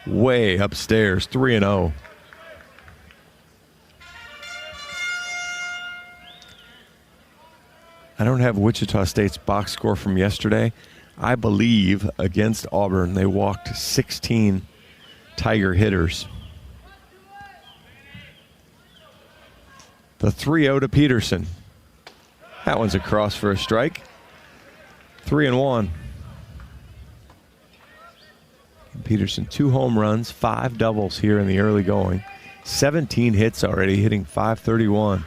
way upstairs, 3-0. I don't have Wichita State's box score from yesterday. I believe against Auburn, they walked 16 Tiger hitters. The 3-0 to Peterson. That one's across for a strike. 3-1. Peterson, 2 home runs, 5 doubles here in the early going. 17 hits already, hitting .531.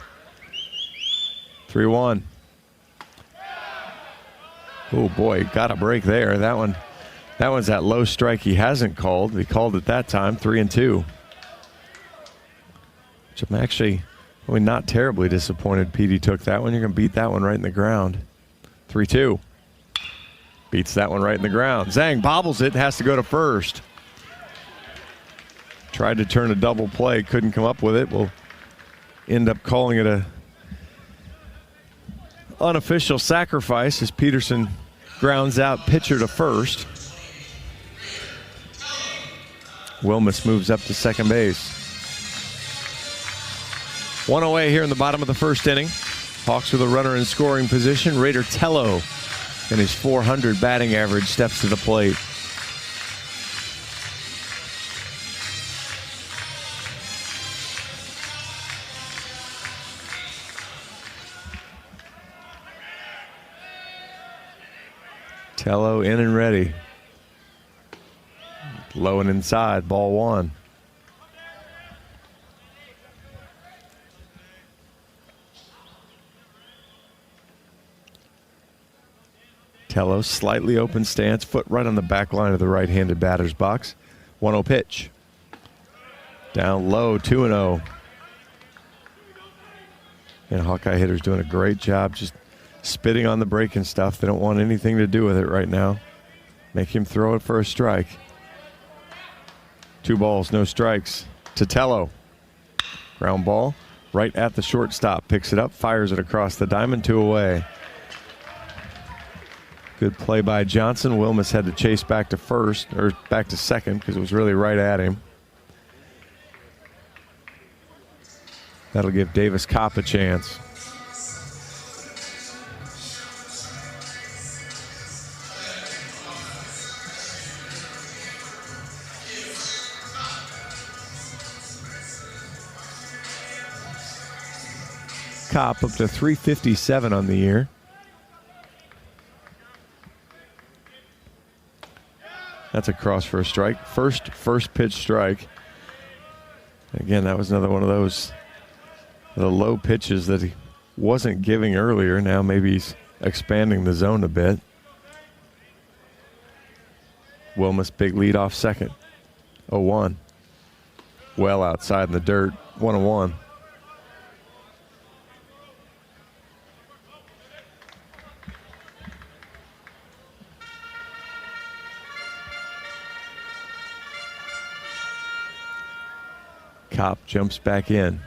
3-1. Oh boy, got a break there. That one's that low strike he hasn't called. He called it that time, 3-2. Which I'm actually not terribly disappointed Petey took that one. You're going to beat that one right in the ground. 3-2. Beats that one right in the ground. Zhang bobbles it, has to go to first. Tried to turn a double play, couldn't come up with it. We'll end up calling it a unofficial sacrifice as Peterson grounds out pitcher to first. Wilmus moves up to second base. 1 away here in the bottom of the first inning. Hawks with a runner in scoring position. Raider Tello and his .400 batting average steps to the plate. Tello in and ready. Low and inside, ball 1. Tello, slightly open stance, foot right on the back line of the right-handed batter's box. 1-0 pitch. Down low, 2-0. And Hawkeye hitters doing a great job just spitting on the break and stuff. They don't want anything to do with it right now. Make him throw it for a strike. 2 balls, no strikes to Tello. Ground ball right at the shortstop. Picks it up, fires it across the diamond, 2 away. Good play by Johnson. Wilmus had to chase back to first, or back to second, because it was really right at him. That'll give Davis Kopp a chance. Kopp up to 357 on the year. That's a cross for a strike. First pitch strike. Again, that was another one of those the low pitches that he wasn't giving earlier. Now maybe he's expanding the zone a bit. Wilmus, big lead off second. 0-1. Well outside in the dirt. 1-1. Kopp jumps back in.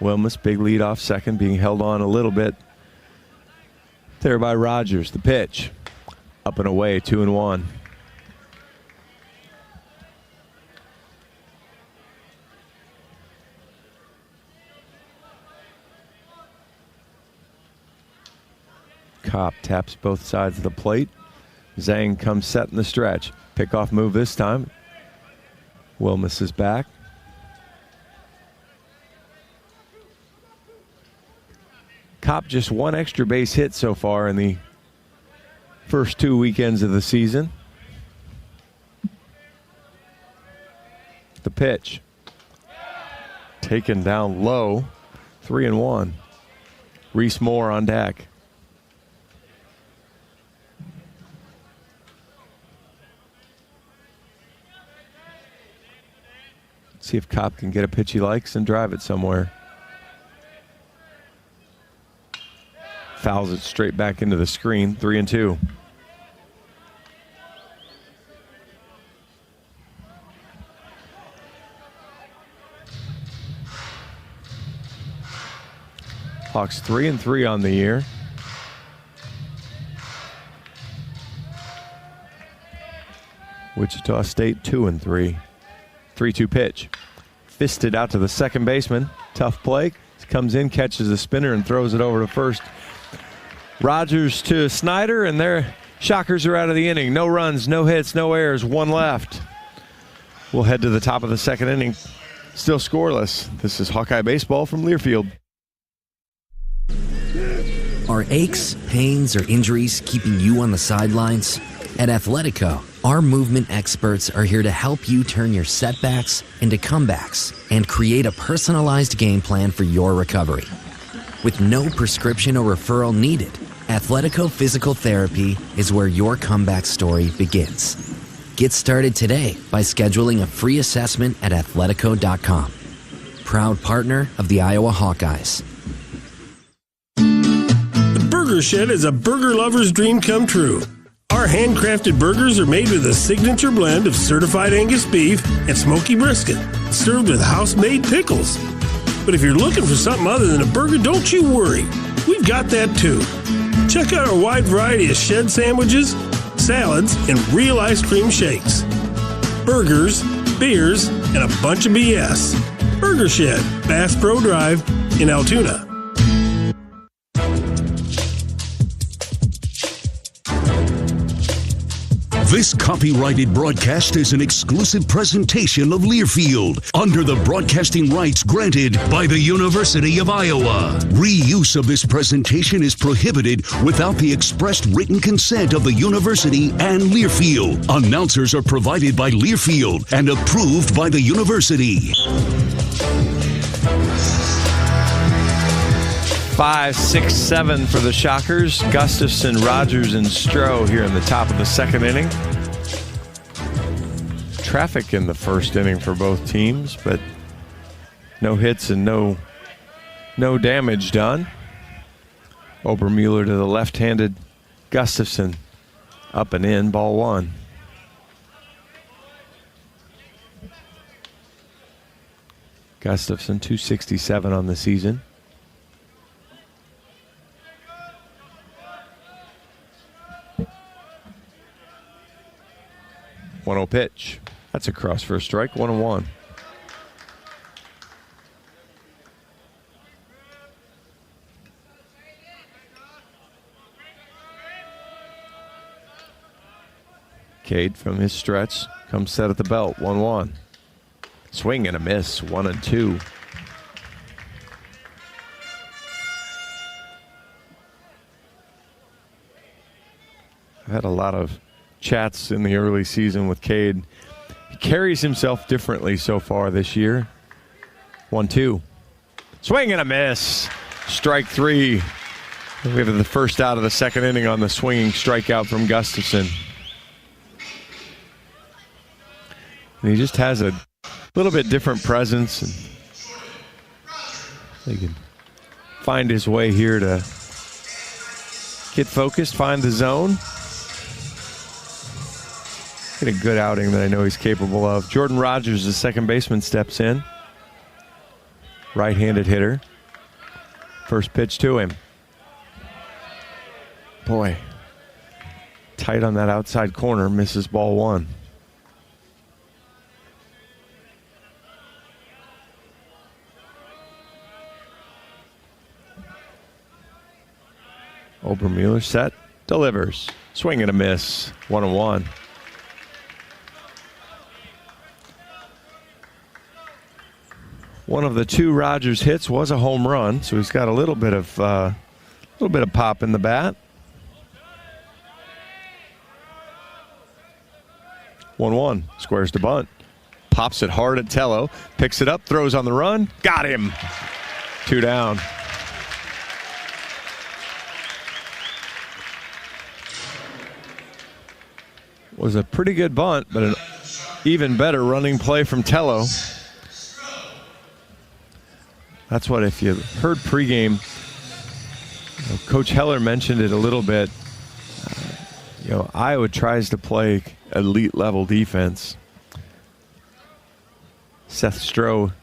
Wilmus, big lead off second, being held on a little bit there by Rogers. The pitch. Up and away, 2-1. Kopp taps both sides of the plate. Zhang comes set in the stretch. Pickoff move this time. Wilmus is back. Kopp just 1 extra base hit so far in the first 2 weekends of the season. The pitch. Taken down low. 3-1. Reese Moore on deck. See if Kopp can get a pitch he likes and drive it somewhere. Fouls it straight back into the screen. 3-2. Hawks 3-3 on the year. Wichita State 2-3. 3-2 pitch. Fisted out to the second baseman. Tough play. Comes in, catches the spinner, and throws it over to first. Rogers to Snyder, and their Shockers are out of the inning. No runs, no hits, no errors, 1 left. We'll head to the top of the second inning. Still scoreless. This is Hawkeye Baseball from Learfield. Are aches, pains, or injuries keeping you on the sidelines? At Athletico, our movement experts are here to help you turn your setbacks into comebacks and create a personalized game plan for your recovery. With no prescription or referral needed, Athletico Physical Therapy is where your comeback story begins. Get started today by scheduling a free assessment at athletico.com. Proud partner of the Iowa Hawkeyes. The Burger Shed is a burger lover's dream come true. Our handcrafted burgers are made with a signature blend of certified Angus beef and smoky brisket, served with house-made pickles. But if you're looking for something other than a burger, don't you worry. We've got that too. Check out our wide variety of shed sandwiches, salads, and real ice cream shakes. Burgers, beers, and a bunch of BS. Burger Shed, Bass Pro Drive in Altoona. This copyrighted broadcast is an exclusive presentation of Learfield under the broadcasting rights granted by the University of Iowa. Reuse of this presentation is prohibited without the expressed written consent of the university and Learfield. Announcers are provided by Learfield and approved by the university. 5, 6, 7 for the Shockers. Gustafson, Rogers, and Stroh here in the top of the second inning. Traffic in the first inning for both teams, but no hits and no damage done. Obermuller to the left-handed Gustafson. Up and in, ball one. Gustafson, 267 on the season. One-0 pitch. That's a cross for a strike. 1-1. Cade from his stretch comes set at the belt. 1-1. Swing and a miss. 1-2. I've had a lot of chats in the early season with Cade. He carries himself differently so far this year. 1-2. Swing and a miss. Strike three. We have the first out of the second inning on the swinging strikeout from Gustafson. And he just has a little bit different presence. And he can find his way here to get focused, find the zone. Get a good outing that I know he's capable of. Jordan Rogers, the second baseman, steps in. Right-handed hitter. First pitch to him. Boy, tight on that outside corner, misses ball one. Obermuller set, delivers. Swing and a miss, 1-1. One of the two Rogers hits was a home run, so he's got a little bit of pop in the bat. 1-1, squares to bunt. Pops it hard at Tello, picks it up, throws on the run, got him. 2 down. Was a pretty good bunt, but an even better running play from Tello. That's what, if you heard pregame, Coach Heler mentioned it a little bit. Iowa tries to play elite level defense. Seth Stroh,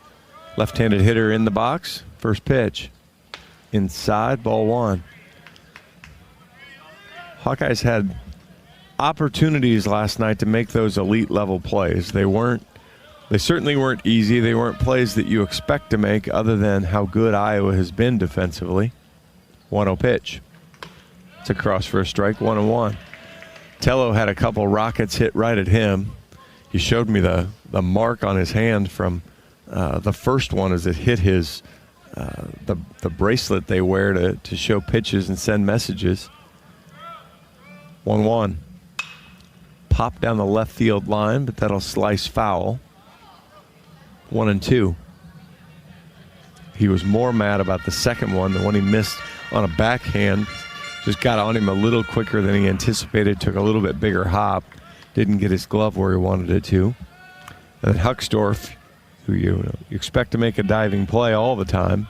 left-handed hitter in the box. First pitch. Inside, ball one. Hawkeyes had opportunities last night to make those elite level plays. They certainly weren't easy. They weren't plays that you expect to make, other than how good Iowa has been defensively. 1-0 pitch. It's a cross for a strike, 1-1. Tello had a couple rockets hit right at him. He showed me the mark on his hand from the first one as it hit his the bracelet they wear to show pitches and send messages. 1-1. Pop down the left field line, but that'll slice foul. 1-2. He was more mad about the second one, the one he missed on a backhand. Just got on him a little quicker than he anticipated, took a little bit bigger hop, didn't get his glove where he wanted it to. And then Huckstorf, who you expect to make a diving play all the time,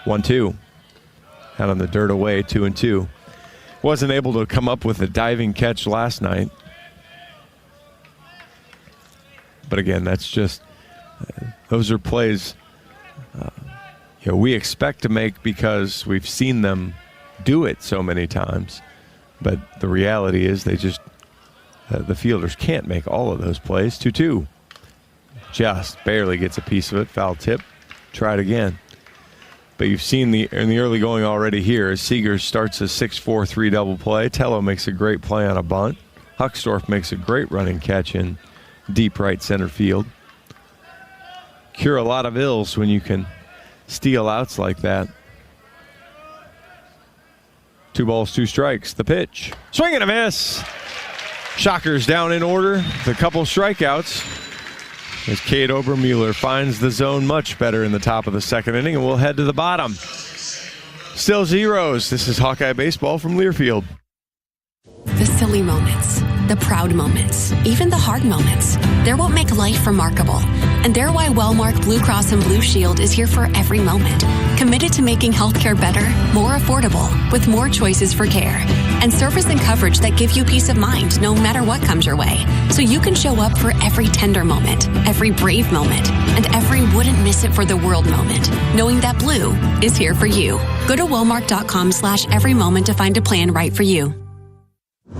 1-2. Out on the dirt away, 2-2. Wasn't able to come up with a diving catch last night. But again, that's just, those are plays we expect to make because we've seen them do it so many times. But the reality is they just, the fielders can't make all of those plays. 2-2. Just barely gets a piece of it. Foul tip. Try it again. But you've seen in the early going already here as Seegers starts a 6-4-3 double play. Tello makes a great play on a bunt. Huckstorf makes a great running catch in deep right center field. Cure a lot of ills when you can steal outs like that. 2 balls, 2 strikes. The pitch. Swing and a miss. Shockers down in order. The couple strikeouts. As Cade Obermueller finds the zone much better in the top of the second inning, and we'll head to the bottom. Still zeros. This is Hawkeye Baseball from Learfield. The silly moments, the proud moments, even the hard moments. They're what make life remarkable. And they're why Wellmark Blue Cross and Blue Shield is here for every moment. Committed to making healthcare better, more affordable, with more choices for care. And service and coverage that give you peace of mind no matter what comes your way. So you can show up for every tender moment, every brave moment, and every wouldn't miss it for the world moment. Knowing that Blue is here for you. Go to Wellmark.com/every moment to find a plan right for you.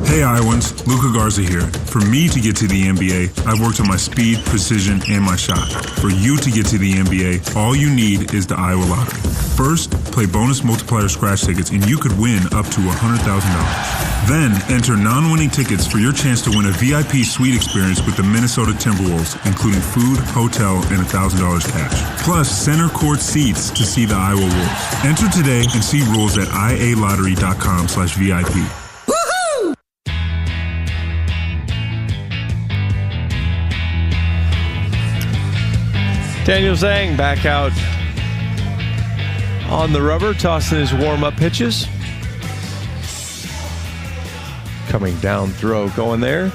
Hey Iowans, Luka Garza here. For me to get to the NBA, I've worked on my speed, precision, and my shot. For you to get to the NBA, all you need is the Iowa Lottery. First, play bonus multiplier scratch tickets and you could win up to $100,000. Then, enter non-winning tickets for your chance to win a VIP suite experience with the Minnesota Timberwolves, including food, hotel, and $1,000 cash. Plus, center court seats to see the Iowa Wolves. Enter today and see rules at ialottery.com/VIP. Daniel Zhang back out on the rubber, tossing his warm-up pitches. Coming down throw, going there.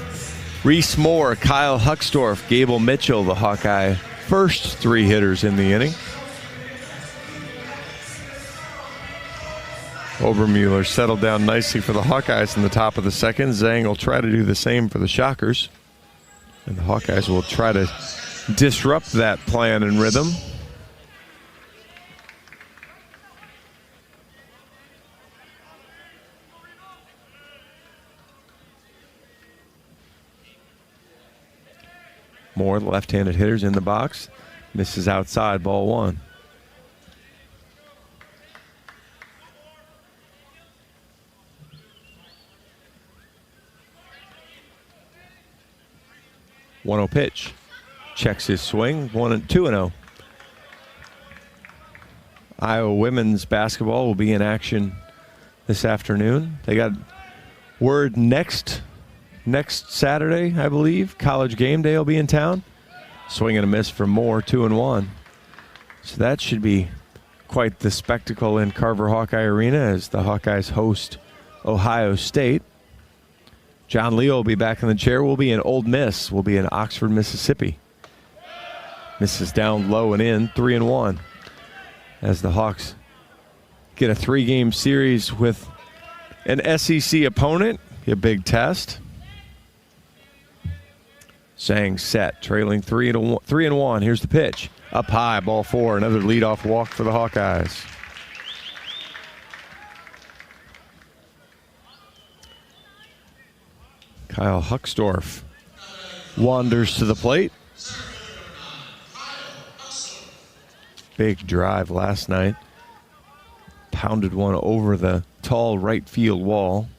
Reese Moore, Kyle Huckstorf, Gable Mitchell, the Hawkeye first 3 hitters in the inning. Obermueller settled down nicely for the Hawkeyes in the top of the second. Zhang will try to do the same for the Shockers. And the Hawkeyes will try to disrupt that plan and rhythm. More left-handed hitters in the box. Misses outside, ball 1. One-0 pitch. Checks his swing, 2-0. Iowa women's basketball will be in action this afternoon. They got word next Saturday, I believe. College game day will be in town. Swing and a miss for Moore, 2-1. So that should be quite the spectacle in Carver Hawkeye Arena as the Hawkeyes host Ohio State. John Leo will be back in the chair. We'll be in Old Miss. We'll be in Oxford, Mississippi. Misses down low and in, 3-1. As the Hawks get a 3-game series with an SEC opponent. A big test. Zhang set, trailing 3-1. Here's the pitch. Up high, ball 4. Another leadoff walk for the Hawkeyes. Kyle Huckstorf wanders to the plate. Big drive last night. Pounded one over the tall right field wall.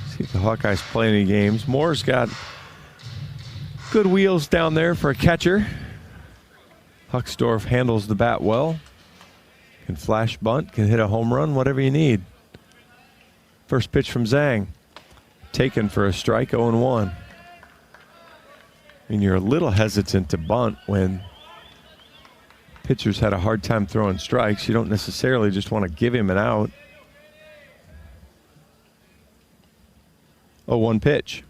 See if the Hawkeyes play any games. Moore's got good wheels down there for a catcher. Hucksdorf handles the bat well. Can flash bunt, can hit a home run, whatever you need. First pitch from Zhang. Taken for a strike, 0-1. I mean, you're a little hesitant to bunt when pitchers had a hard time throwing strikes. You don't necessarily just want to give him an out. 0-1 pitch.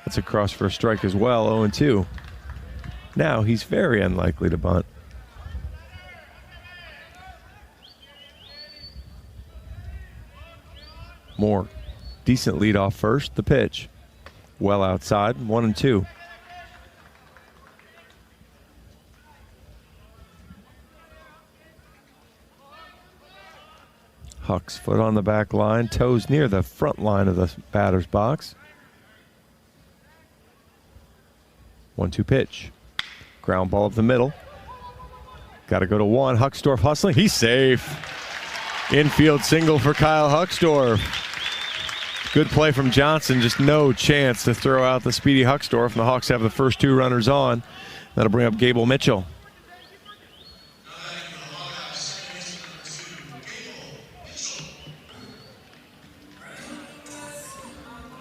That's a cross for a strike as well, 0-2. Now he's very unlikely to bunt. Moore, decent lead off first. The pitch, well outside, 1-2. Huck's foot on the back line, toes near the front line of the batter's box. 1-2 pitch. Ground ball up the middle. Got to go to one. Hucksdorf hustling. He's safe. Infield single for Kyle Hucksdorf. Good play from Johnson. Just no chance to throw out the speedy Hucksdorf. And the Hawks have the first two runners on. That'll bring up Gable Mitchell.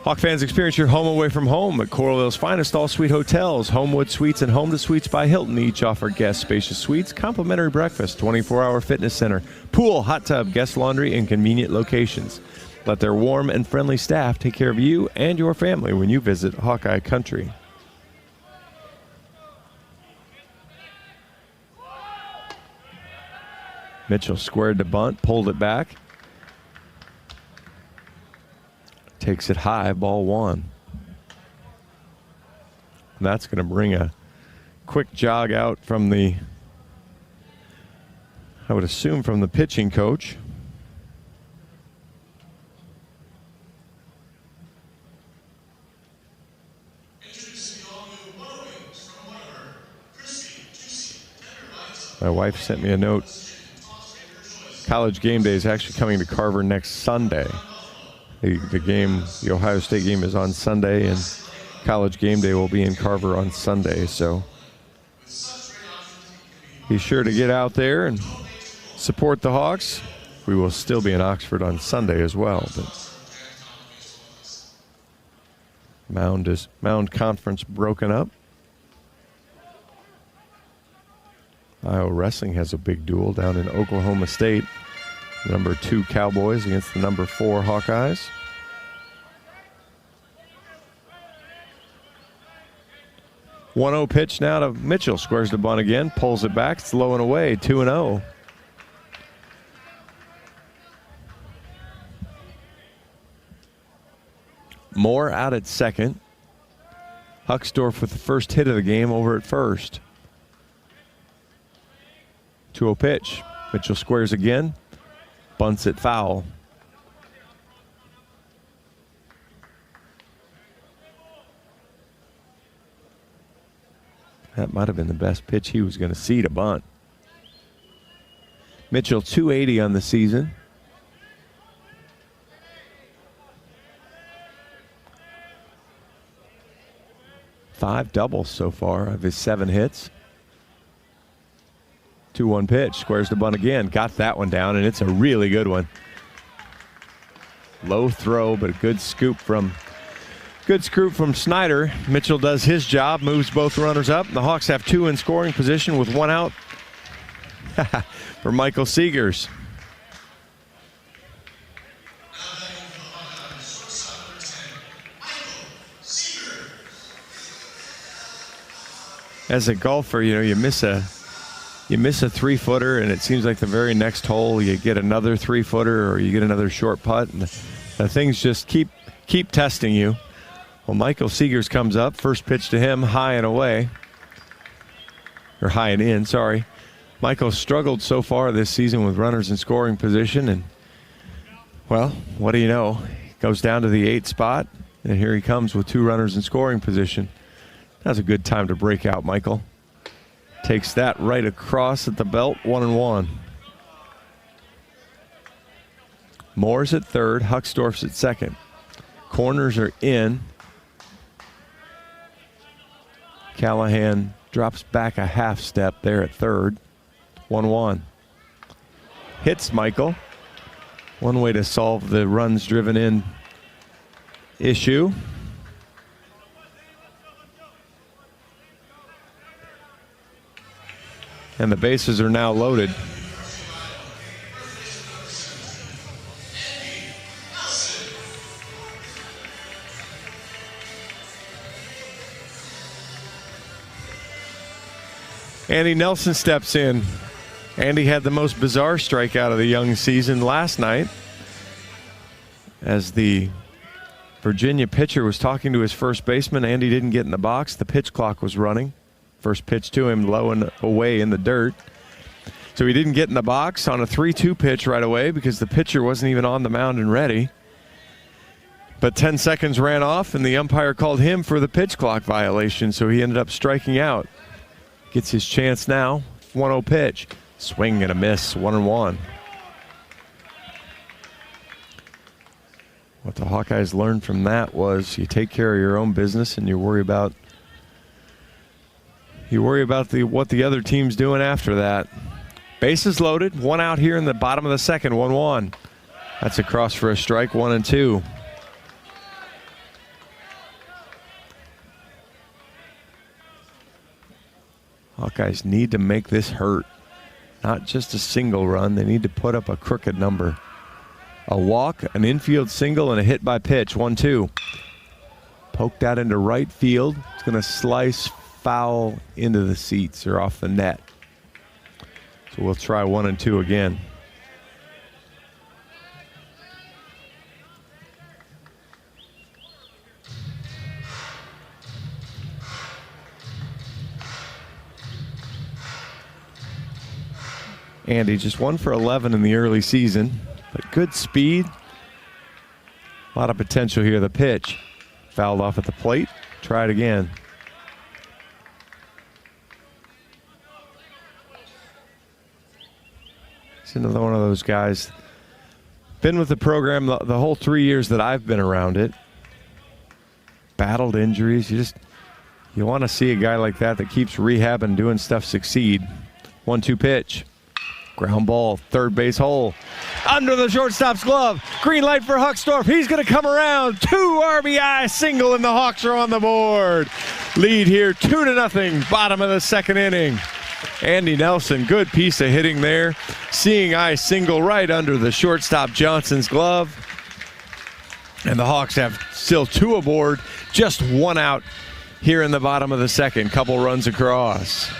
Hawk fans, experience your home away from home at Coralville's finest all-suite hotels. Homewood Suites and Home to Suites by Hilton each offer guests spacious suites, complimentary breakfast, 24-hour fitness center, pool, hot tub, guest laundry, and convenient locations. Let their warm and friendly staff take care of you and your family when you visit Hawkeye Country. Mitchell squared to bunt, pulled it back. Takes it high, ball one. And that's going to bring a quick jog out from the, I would assume, from the pitching coach. My wife sent me a note. College game day is actually coming to Carver next Sunday. The Ohio State game is on Sunday, and College game day will be in Carver on Sunday. So be sure to get out there and support the Hawks. We will still be in Oxford on Sunday as well. But Mound Conference broken up. Iowa Wrestling has a big duel down in Oklahoma State. Number 2 Cowboys against the number 4 Hawkeyes. One-0 pitch now to Mitchell. Squares the bunt again, pulls it back. It's low and away, 2-0. Moore out at second. Hucksdorf with the first hit of the game over at first. 2-0 pitch. Mitchell squares again. Bunts it foul. That might have been the best pitch he was going to see to bunt. Mitchell 280 on the season. Five doubles so far of his 7 hits. 2-1 pitch, squares the bunt again. Got that one down, and it's a really good one. Low throw, but a good scoop from Snyder. Mitchell does his job, moves both runners up. The Hawks have 2 in scoring position with 1 out for Michael Seegers. As a golfer, you miss a 3-footer, and it seems like the very next hole you get another 3-footer or you get another short putt, and the things just keep testing you. Well, Michael Seegers comes up. First pitch to him, high and away. Or high and in, sorry. Michael struggled so far this season with runners in scoring position, and, well, what do you know? He goes down to the 8th spot, and here he comes with 2 runners in scoring position. That's a good time to break out, Michael. Takes that right across at the belt, 1-1. Moore's at third, Hucksdorf's at second. Corners are in. Callahan Drops back a half step there at third. 1-1. Hits Michael. One way to solve the runs driven in issue. And the bases are now loaded. Andy Nelson steps in. Andy had the most bizarre strikeout of the young season last night as the Virginia pitcher was talking to his first baseman. Andy didn't get in the box. The pitch clock was running. First pitch to him low and away in the dirt. So he didn't get in the box on a 3-2 pitch right away because the pitcher wasn't even on the mound and ready. But 10 seconds ran off and the umpire called him for the pitch clock violation, so he ended up striking out. Gets his chance now. 1-0 pitch. Swing and a miss. 1-1. What the Hawkeyes learned from that was you take care of your own business and you worry about what the other team's doing after that. Bases loaded. 1 out here in the bottom of the second. 1-1. That's across for a strike. 1-2. Hawkeyes need to make this hurt. Not just a single run. They need to put up a crooked number. A walk, an infield single, and a hit by pitch. 1-2. Poked out into right field. It's going to slice foul into the seats or off the net. So we'll try 1-2 again. Andy just 1 for 11 in the early season, but good speed. A lot of potential here. The pitch fouled off at the plate. Try it again. He's another one of those guys. Been with the program the whole 3 years that I've been around it. Battled injuries. You want to see a guy like that keeps rehabbing, doing stuff succeed. 1-2 pitch. Ground ball, third base hole. Under the shortstop's glove. Green light for Huckstorf. He's going to come around. 2 RBI single, and the Hawks are on the board. Lead here 2-0, bottom of the second inning. Andy Nelson, good piece of hitting there. Seeing eye single right under the shortstop Johnson's glove. And the Hawks have still 2 aboard, just 1 out here in the bottom of the second. Couple runs across.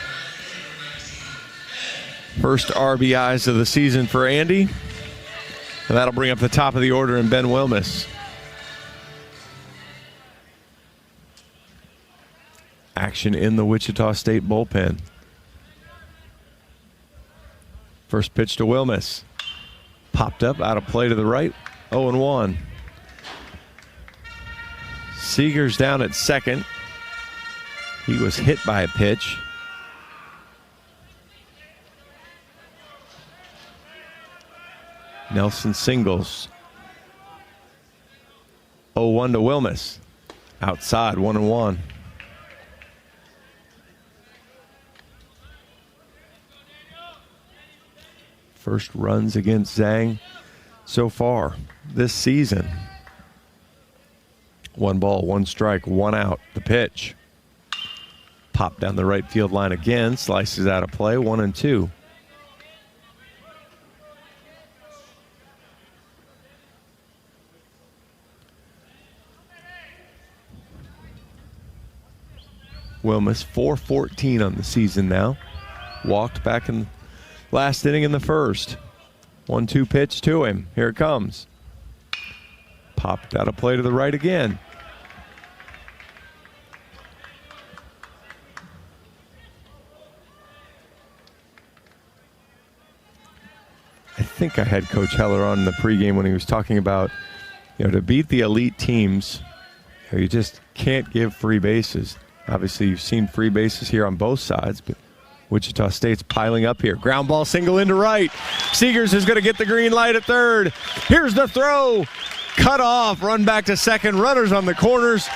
First RBIs of the season for Andy. And that'll bring up the top of the order in Ben Wilmus. Action in the Wichita State bullpen. First pitch to Wilmus. Popped up, out of play to the right. 0-1. Seeger's down at second. He was hit by a pitch. Nelson singles. 0-1 to Wilmus. Outside, 1-1. First runs against Zhang so far this season. 1 ball, 1 strike, 1 out. The pitch. Pop down the right field line again. Slices out of play. 1-2. Wilmus 4-14 on the season now. Walked back in last inning in the first. 1-2 pitch to him. Here it comes. Popped out of play to the right again. I think I had Coach Heler on in the pregame when he was talking about, to beat the elite teams, you just can't give free bases. Obviously, you've seen free bases here on both sides, but Wichita State's piling up here. Ground ball single into right. Seegers is going to get the green light at third. Here's the throw. Cut off. Run back to second. Runners on the corners.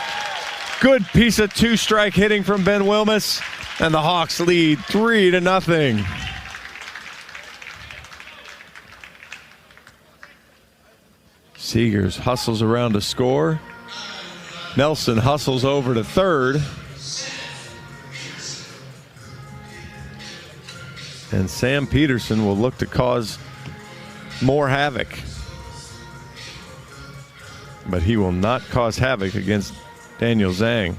Good piece of 2-strike hitting from Ben Wilmus. And the Hawks lead 3-0. Seegers hustles around to score. Nelson hustles over to third. And Sam Peterson will look to cause more havoc. But he will not cause havoc against Daniel Zhang.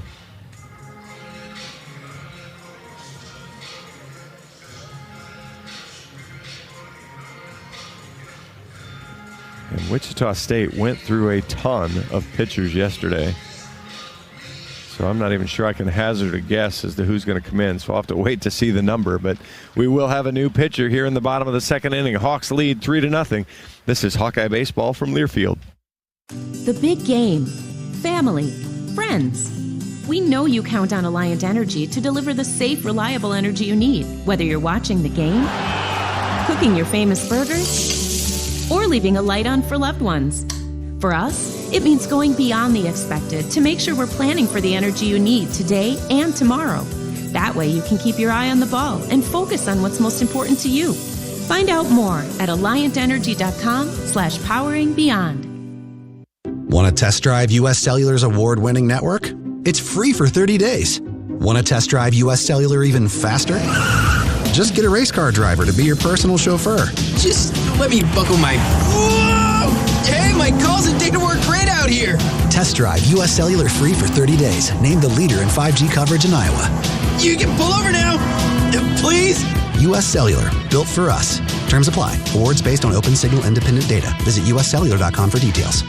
And Wichita State went through a ton of pitchers yesterday. So I'm not even sure I can hazard a guess as to who's going to come in. So I'll have to wait to see the number. But we will have a new pitcher here in the bottom of the second inning. Hawks lead 3-0. This is Hawkeye Baseball from Learfield. The big game. Family. Friends. We know you count on Alliant Energy to deliver the safe, reliable energy you need. Whether you're watching the game, cooking your famous burgers, or leaving a light on for loved ones. For us, it means going beyond the expected to make sure we're planning for the energy you need today and tomorrow. That way you can keep your eye on the ball and focus on what's most important to you. Find out more at alliantenergy.com/poweringbeyond. Want to test drive U.S. Cellular's award-winning network? It's free for 30 days. Want to test drive U.S. Cellular even faster? Just get a race car driver to be your personal chauffeur. Just let me buckle my... Whoa! Hey, my calls and data work great out here. Test drive U.S. Cellular free for 30 days. Named the leader in 5G coverage in Iowa. You can pull over now. Please? U.S. Cellular. Built for us. Terms apply. Awards based on open signal independent data. Visit uscellular.com for details.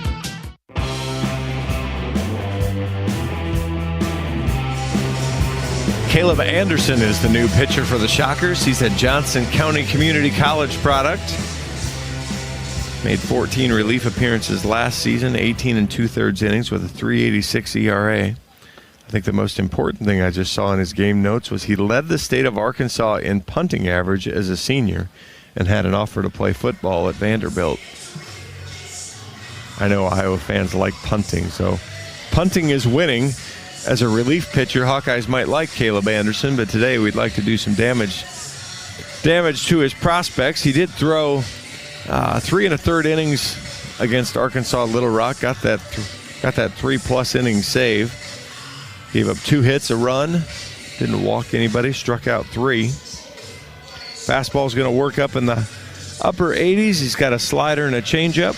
Caleb Anderson is the new pitcher for the Shockers. He's a Johnson County Community College product. Made 14 relief appearances last season, 18 2/3 innings with a 3.86 ERA. I think the most important thing I just saw in his game notes was he led the state of Arkansas in punting average as a senior and had an offer to play football at Vanderbilt. I know Iowa fans like punting, so punting is winning. As a relief pitcher, Hawkeyes might like Caleb Anderson, but today we'd like to do some damage to his prospects. He did throw 3 1/3 innings against Arkansas Little Rock. Got that 3+ inning save. Gave up 2 hits, a run. Didn't walk anybody. Struck out 3. Fastball's going to work up in the upper 80s. He's got a slider and a changeup.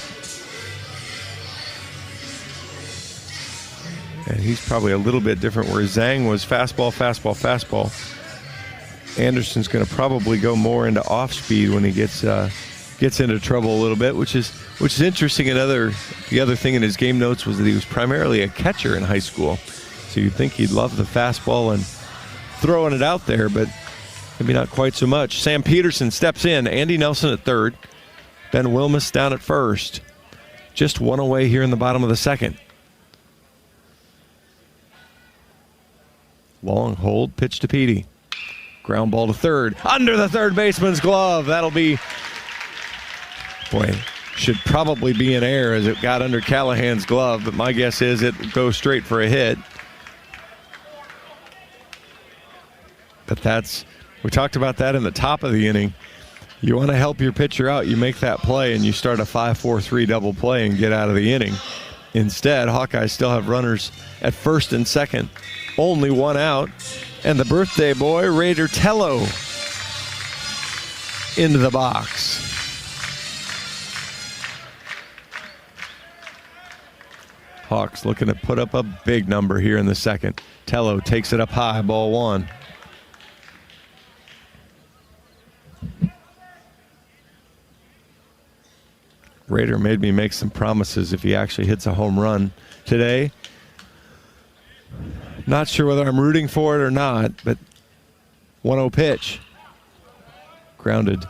And he's probably a little bit different, where Zhang was fastball. Anderson's going to probably go more into off speed when he gets into trouble a little bit, which is interesting. The other thing in his game notes was that he was primarily a catcher in high school, so you'd think he'd love the fastball and throwing it out there, but maybe not quite so much. Sam Peterson steps in. Andy Nelson at third. Ben Wilmus down at first. Just one away here in the bottom of the second. Long hold, pitch to Petey. Ground ball to third. Under the third baseman's glove. That'll be... Boy, should probably be an error as it got under Callahan's glove, but my guess is it goes straight for a hit. But we talked about that in the top of the inning. You want to help your pitcher out, you make that play, and you start a 5-4-3 double play and get out of the inning. Instead, Hawkeyes still have runners at first and second. Only one out. And the birthday boy, Raider Tello, into the box. Hawks looking to put up a big number here in the second. Tello takes it up high, ball 1. Raider made me make some promises if he actually hits a home run today. Not sure whether I'm rooting for it or not, but 1-0 pitch. Grounded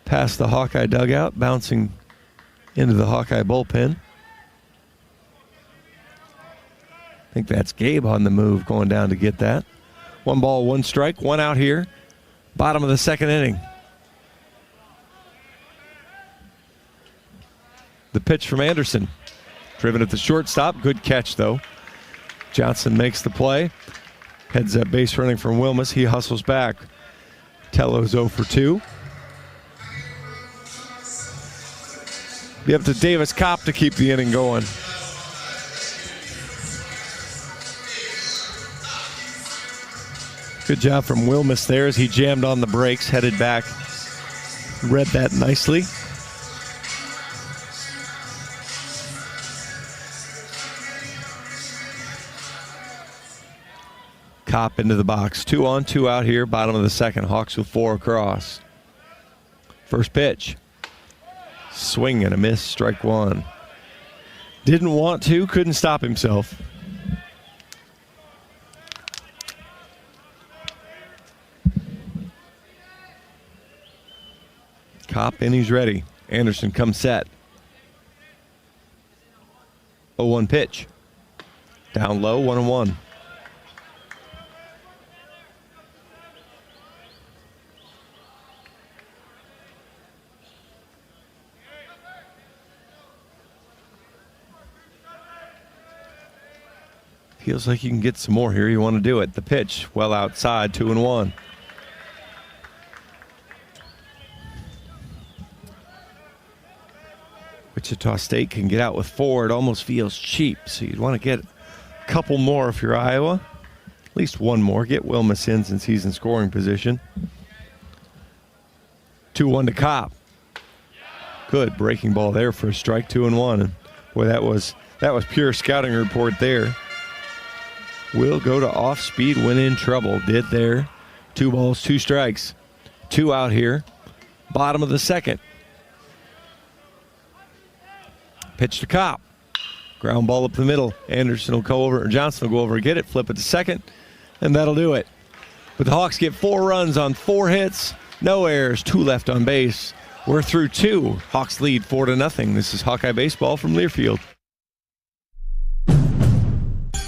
past the Hawkeye dugout, bouncing into the Hawkeye bullpen. I think that's Gabe on the move going down to get that. 1 ball, 1 strike, 1 out here. Bottom of the second inning. The pitch from Anderson. Driven at the shortstop. Good catch, though. Johnson makes the play. Heads up base running from Wilmus. He hustles back. Tello's 0 for 2. Be up to Davis Kopp to keep the inning going. Good job from Wilmus there as he jammed on the brakes, headed back. Read that nicely. Kopp into the box. 2 on, 2 out here. Bottom of the second. Hawks with 4 across. First pitch. Swing and a miss. Strike 1. Didn't want to. Couldn't stop himself. Kopp in. He's ready. Anderson comes set. 0-1 pitch. Down low. 1-1. Feels like you can get some more here. You want to do it. The pitch, well outside, 2-1. Wichita State can get out with 4. It almost feels cheap, so you'd want to get a couple more if you're Iowa. At least one more. Get Wilmus in since he's in scoring position. 2-1 to Kopp. Good breaking ball there for a strike, 2-1. And boy, that was pure scouting report there. Will go to off speed when in trouble. Did there. 2 balls, 2 strikes. 2 out here. Bottom of the second. Pitch to Kopp. Ground ball up the middle. Anderson will go over, or Johnson will go over and get it. Flip it to second, and that'll do it. But the Hawks get 4 runs on 4 hits. No errors. 2 left on base. We're through 2. Hawks lead 4-0. This is Hawkeye Baseball from Learfield.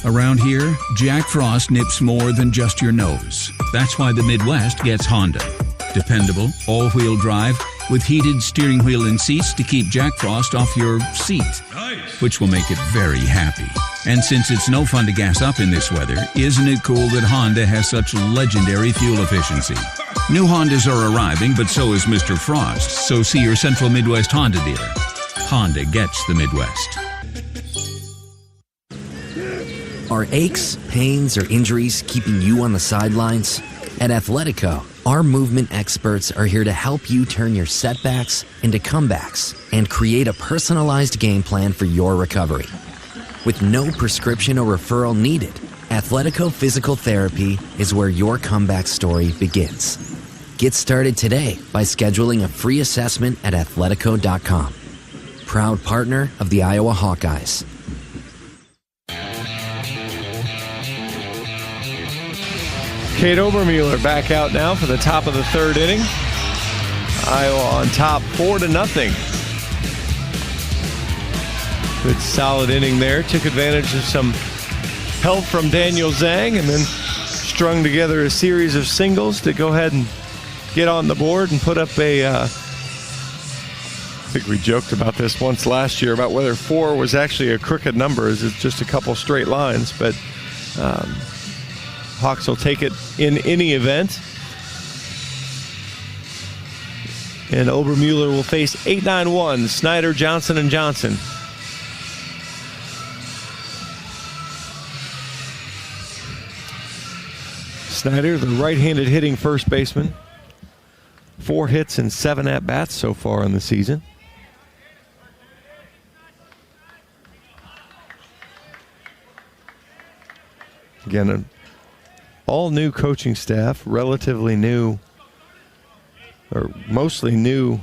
Around here, Jack Frost nips more than just your nose. That's why the Midwest gets Honda. Dependable, all-wheel drive, with heated steering wheel and seats to keep Jack Frost off your seat. Nice. Which will make it very happy. And since it's no fun to gas up in this weather, isn't it cool that Honda has such legendary fuel efficiency? New Hondas are arriving, but so is Mr. Frost. So see your Central Midwest Honda dealer. Honda gets the Midwest. Are aches, pains, or injuries keeping you on the sidelines? At Athletico, our movement experts are here to help you turn your setbacks into comebacks and create a personalized game plan for your recovery. With no prescription or referral needed, Athletico Physical Therapy is where your comeback story begins. Get started today by scheduling a free assessment at athletico.com. Proud partner of the Iowa Hawkeyes. Cade Obermueller back out now for the top of the 3rd inning. Iowa on top 4-0. Good solid inning there. Took advantage of some help from Daniel Zhang and then strung together a series of singles to go ahead and get on the board and put up a I think we joked about this once last year about whether 4 was actually a crooked number. Is it just a couple straight lines? But Hawks will take it in any event. And Obermueller will face 8-9-1, Snyder, Johnson, and Johnson. Snyder, the right-handed hitting first baseman. 4 hits and 7 at-bats so far in the season. Again, an all-new coaching staff, relatively new, or mostly new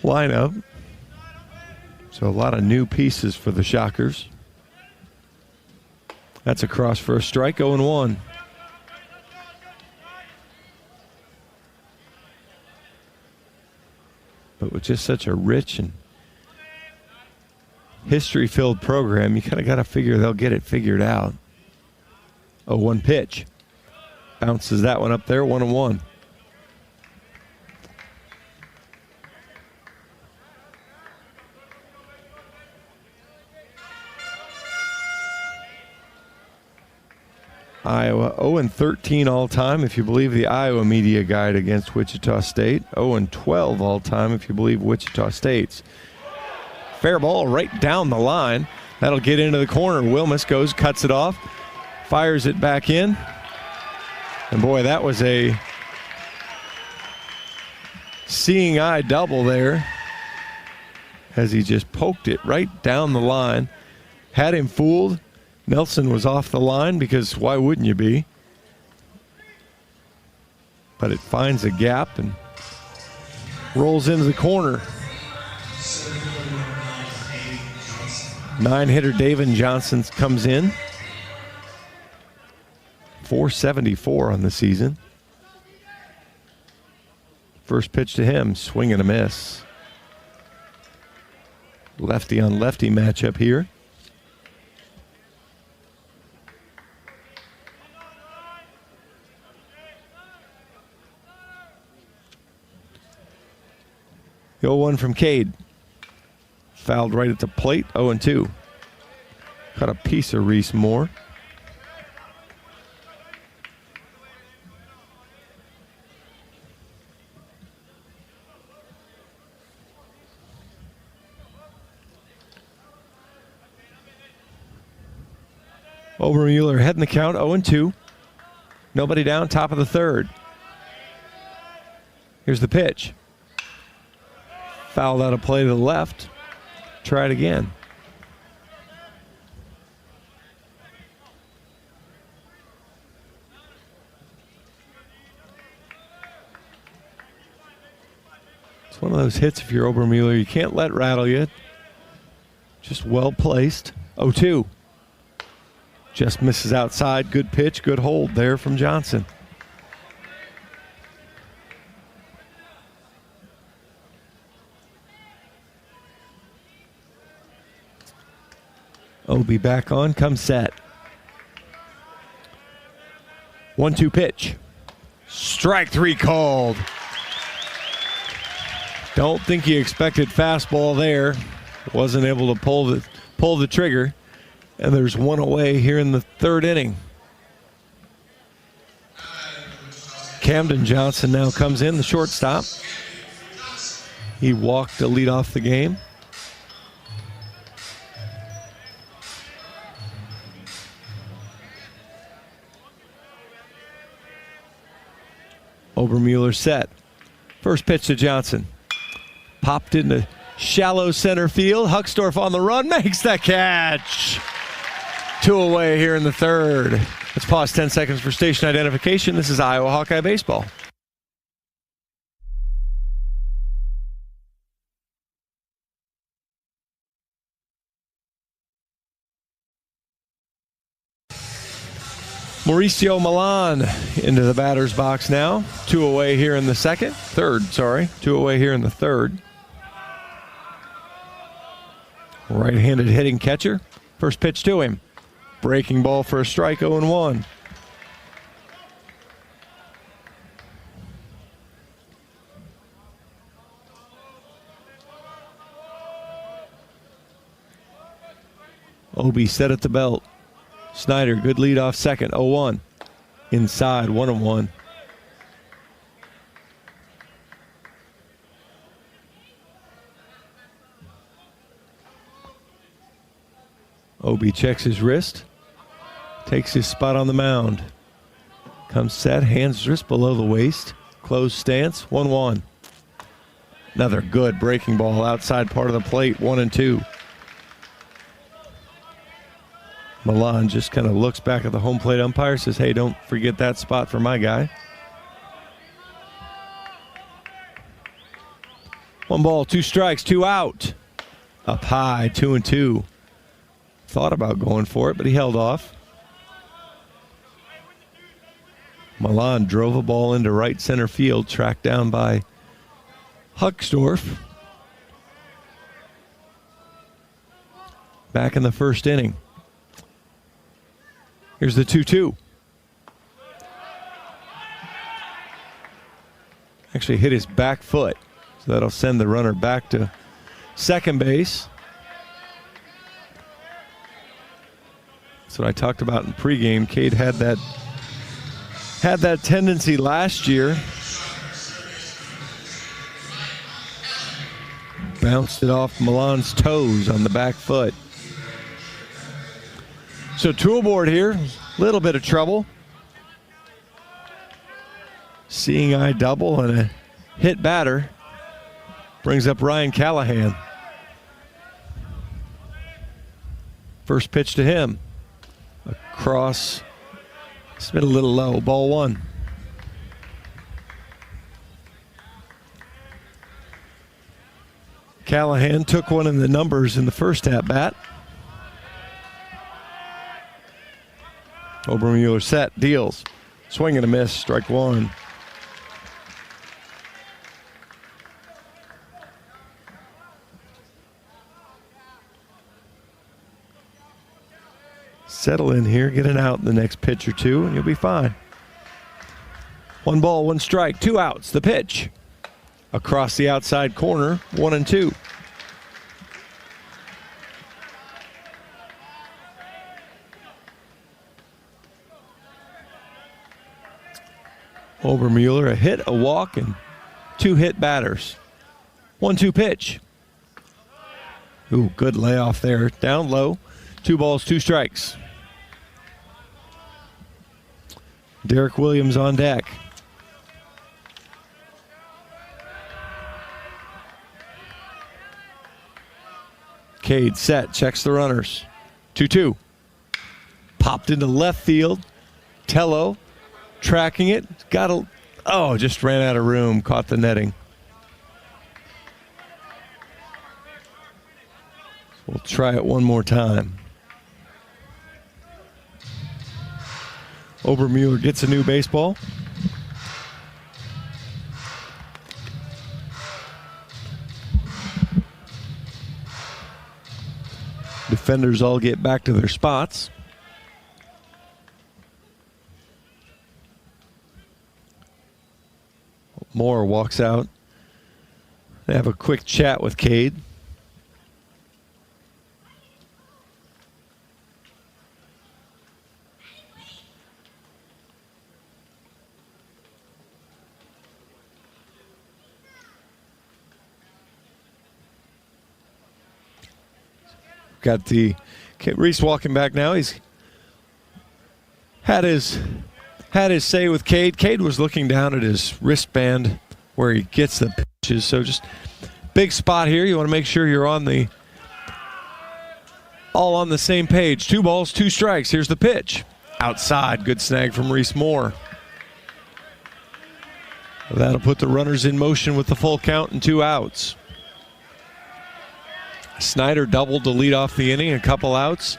lineup. So a lot of new pieces for the Shockers. That's a cross for a strike, 0-1. But with just such a rich and history-filled program, you kind of got to figure they'll get it figured out. 0-1 pitch. Bounces that one up there, 1-1. Iowa 0-13 all-time if you believe the Iowa Media Guide against Wichita State. 0-12 all-time if you believe Wichita State's. Fair ball right down the line. That'll get into the corner. Wilmus goes, cuts it off, fires it back in. And boy, that was a seeing eye double there as he just poked it right down the line. Had him fooled. Nelson was off the line because why wouldn't you be? But it finds a gap and rolls into the corner. 9-hitter David Johnson comes in. 474 on the season. First pitch to him, swing and a miss. Lefty on lefty matchup here. The 0-1 from Cade. Fouled right at the plate, 0-2. Cut a piece of Reese Moore. Obermueller heading the count, 0-2. Nobody down, top of the third. Here's the pitch. Fouled out of play to the left. Try it again. It's one of those hits if you're Obermueller. You can't let rattle you. Just well placed. 0-2. Just misses outside. Good pitch, good hold there from Johnson. Obi back on, comes set. 1-2 pitch. Strike three called. Don't think he expected fastball there. Wasn't able to pull the trigger. And there's one away here in the third inning. Camden Johnson now comes in, the shortstop. He walked to lead off the game. Obermueller set. First pitch to Johnson. Popped into shallow center field. Huckstorf on the run, makes the catch. 2 away here in the third. Let's pause 10 seconds for station identification. This is Iowa Hawkeye Baseball. Mauricio Milan into the batter's box now. 2 away here in the third. 2 away here in the third. Right-handed hitting catcher. First pitch to him. Breaking ball for a strike, 0-1. Obi set at the belt. Snyder, good lead off second, 0-1. Inside, 1-1. Obi checks his wrist, takes his spot on the mound. Comes set, hands wrist below the waist. Closed stance, 1-1. Another good breaking ball outside part of the plate, 1-2. Milan just kind of looks back at the home plate umpire, says, hey, don't forget that spot for my guy. 1 ball, 2 strikes, 2 out. Up high, 2-2. Thought about going for it, but he held off. Milan drove a ball into right center field, tracked down by Huckstorf. Back in the first inning. Here's the 2-2. Actually hit his back foot, so that'll send the runner back to second base. That's what I talked about in pregame. Cade had that tendency last year. Bounced it off Milan's toes on the back foot. So tool board here, a little bit of trouble. Seeing eye double and a hit batter brings up Ryan Callahan. First pitch to him. Across. It's been a little low. Ball 1. Callahan took one in the numbers in the first at-bat. Obermueller set, deals. Swing and a miss, strike 1. Settle in here, get an out in the next pitch or two, and you'll be fine. 1 ball, 1 strike, 2 outs. The pitch. Across the outside corner, 1-2. Obermueller, a hit, a walk, and 2 hit batters. 1-2 pitch. Ooh, good layoff there. Down low. 2 balls, 2 strikes. Derek Williams on deck. Cade set, checks the runners. 2-2. Popped into left field. Tello tracking it. Just ran out of room. Caught the netting. We'll try it one more time. Obermueller gets a new baseball. Defenders all get back to their spots. Moore walks out. They have a quick chat with Cade. Got Reese walking back now. He's had his say with Cade. Cade was looking down at his wristband where he gets the pitches. So just big spot here. You want to make sure you're all on the same page. 2 balls, 2 strikes. Here's the pitch. Outside. Good snag from Reese Moore. That'll put the runners in motion with the full count and 2 outs. Snyder doubled to lead off the inning, a couple outs.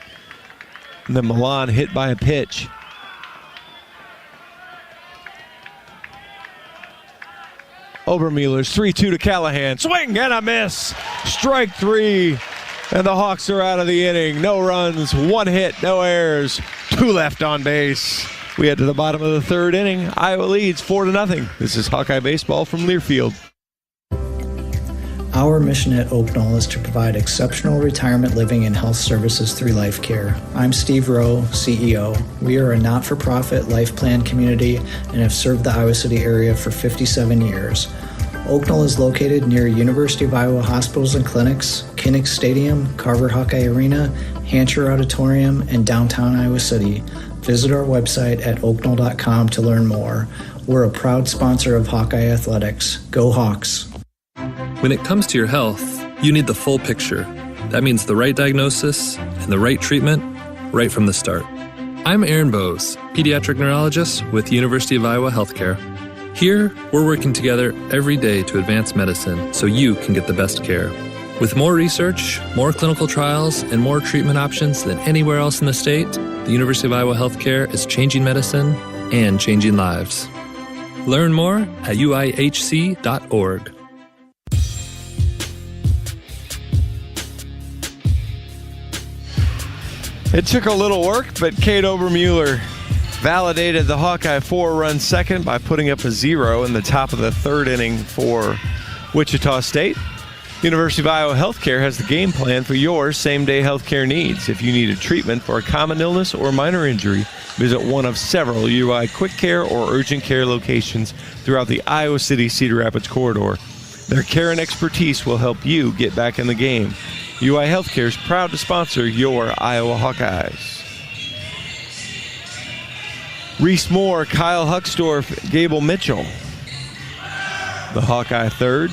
And then Milan hit by a pitch. Obermueller's 3-2 to Callahan. Swing and a miss. Strike 3. And the Hawks are out of the inning. No runs, 1 hit, no errors, 2 left on base. We head to the bottom of the 3rd inning. Iowa leads 4-0. This is Hawkeye Baseball from Learfield. Our mission at Oak Knoll is to provide exceptional retirement living and health services through life care. I'm Steve Rowe, CEO. We are a not-for-profit life plan community and have served the Iowa City area for 57 years. Oak Knoll is located near University of Iowa hospitals and clinics, Kinnick Stadium, Carver Hawkeye Arena, Hancher Auditorium, and downtown Iowa City. Visit our website at oaknoll.com to learn more. We're a proud sponsor of Hawkeye Athletics. Go Hawks! When it comes to your health, you need the full picture. That means the right diagnosis and the right treatment right from the start. I'm Aaron Bose, pediatric neurologist with University of Iowa Healthcare. Here, we're working together every day to advance medicine so you can get the best care. With more research, more clinical trials, and more treatment options than anywhere else in the state, the University of Iowa Healthcare is changing medicine and changing lives. Learn more at uihc.org. It took a little work, but Cade Obermueller validated the Hawkeye 4-run second by putting up a 0 in the top of the 3rd inning for Wichita State. University of Iowa Healthcare has the game plan for your same-day healthcare needs. If you need a treatment for a common illness or minor injury, visit one of several UI Quick Care or Urgent Care locations throughout the Iowa City-Cedar Rapids corridor. Their care and expertise will help you get back in the game. UI Healthcare is proud to sponsor your Iowa Hawkeyes. Reese Moore, Kyle Huckstorf, Gable Mitchell. The Hawkeye third.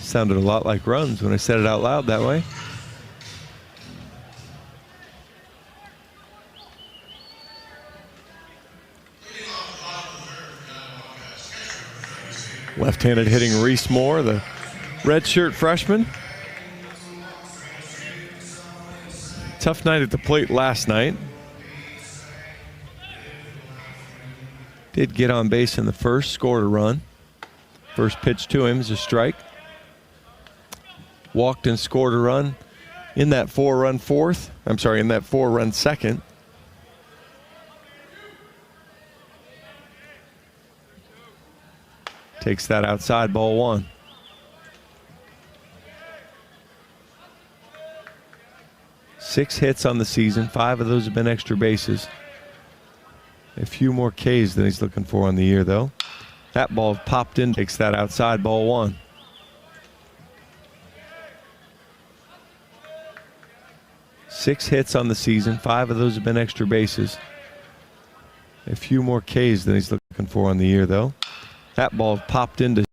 Sounded a lot like runs when I said it out loud that way. Left-handed hitting Reese Moore, the redshirt freshman. Tough night at the plate last night. Did get on base in the first, scored a run. First pitch to him is a strike. Walked and scored a run in that four-run second. Takes that outside, ball one. Six hits on the season. 5 of those have been extra bases. A few more Ks than he's looking for on the year, though. That ball popped in, takes that outside, ball one. Six hits on the season. 5 of those have been extra bases. A few more Ks than he's looking for on the year, though. That ball popped into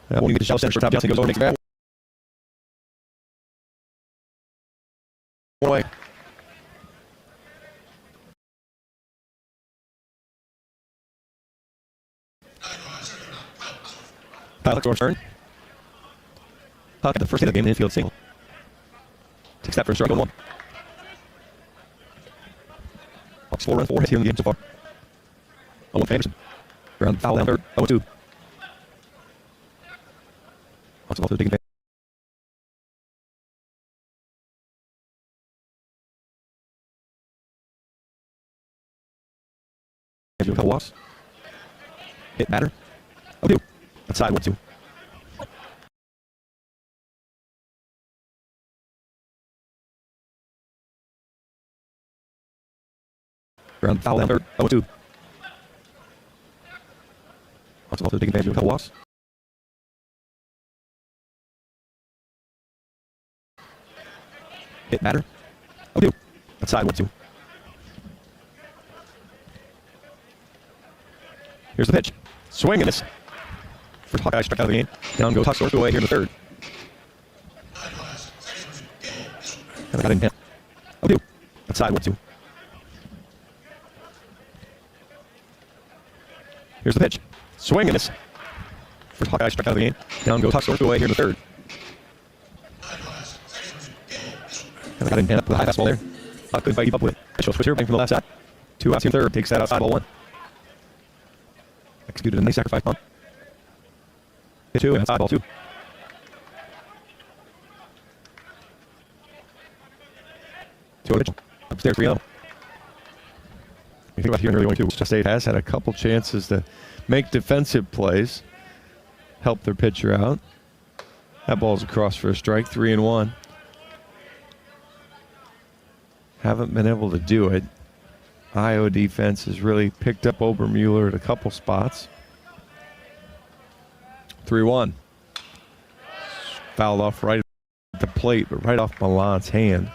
that one gets center top goes over, makes that one away. Kyle Huckstorf's turn. Huck at the first hit of the game, infield single. Takes that for a strike, 1. Hawks 4 hits here in the game so far. 0-1 for Anderson. Ground foul down third. 0-2. Hawks also taking advantage. A couple walks. Hit batter. 0-2. Outside 1-2. Ground foul down third. 0-2. Hawks also taking advantage of a couple walks. Hit batter. 0-2. Outside 1-2. Here's the pitch. Swing and miss. First Hawkeye struck out of the game. Down goes Huckstorf away here in the third. And I got in 10. 0-2. Outside 1-2. Here's the pitch. Swing and miss. First Hawkeye struck out of the game. Down goes Huckstorf away here in the third. And I got in 10 up with a high fastball there. Huck couldn't keep up with it. Pitch will switch here, bang from the left side. 2 outs here in third. Takes that outside, ball 1. Executed a nice sacrifice bunt. Hit 2 and outside, ball 2. To Mitchell. Upstairs 3-0. You think about here in early 1-2. Wichita State has had a couple chances to make defensive plays, help their pitcher out. That ball's across for a strike, 3-1. Haven't been able to do it. Iowa defense has really picked up Obermueller at a couple spots. 3-1. Fouled off right at the plate, but right off Milan's hand.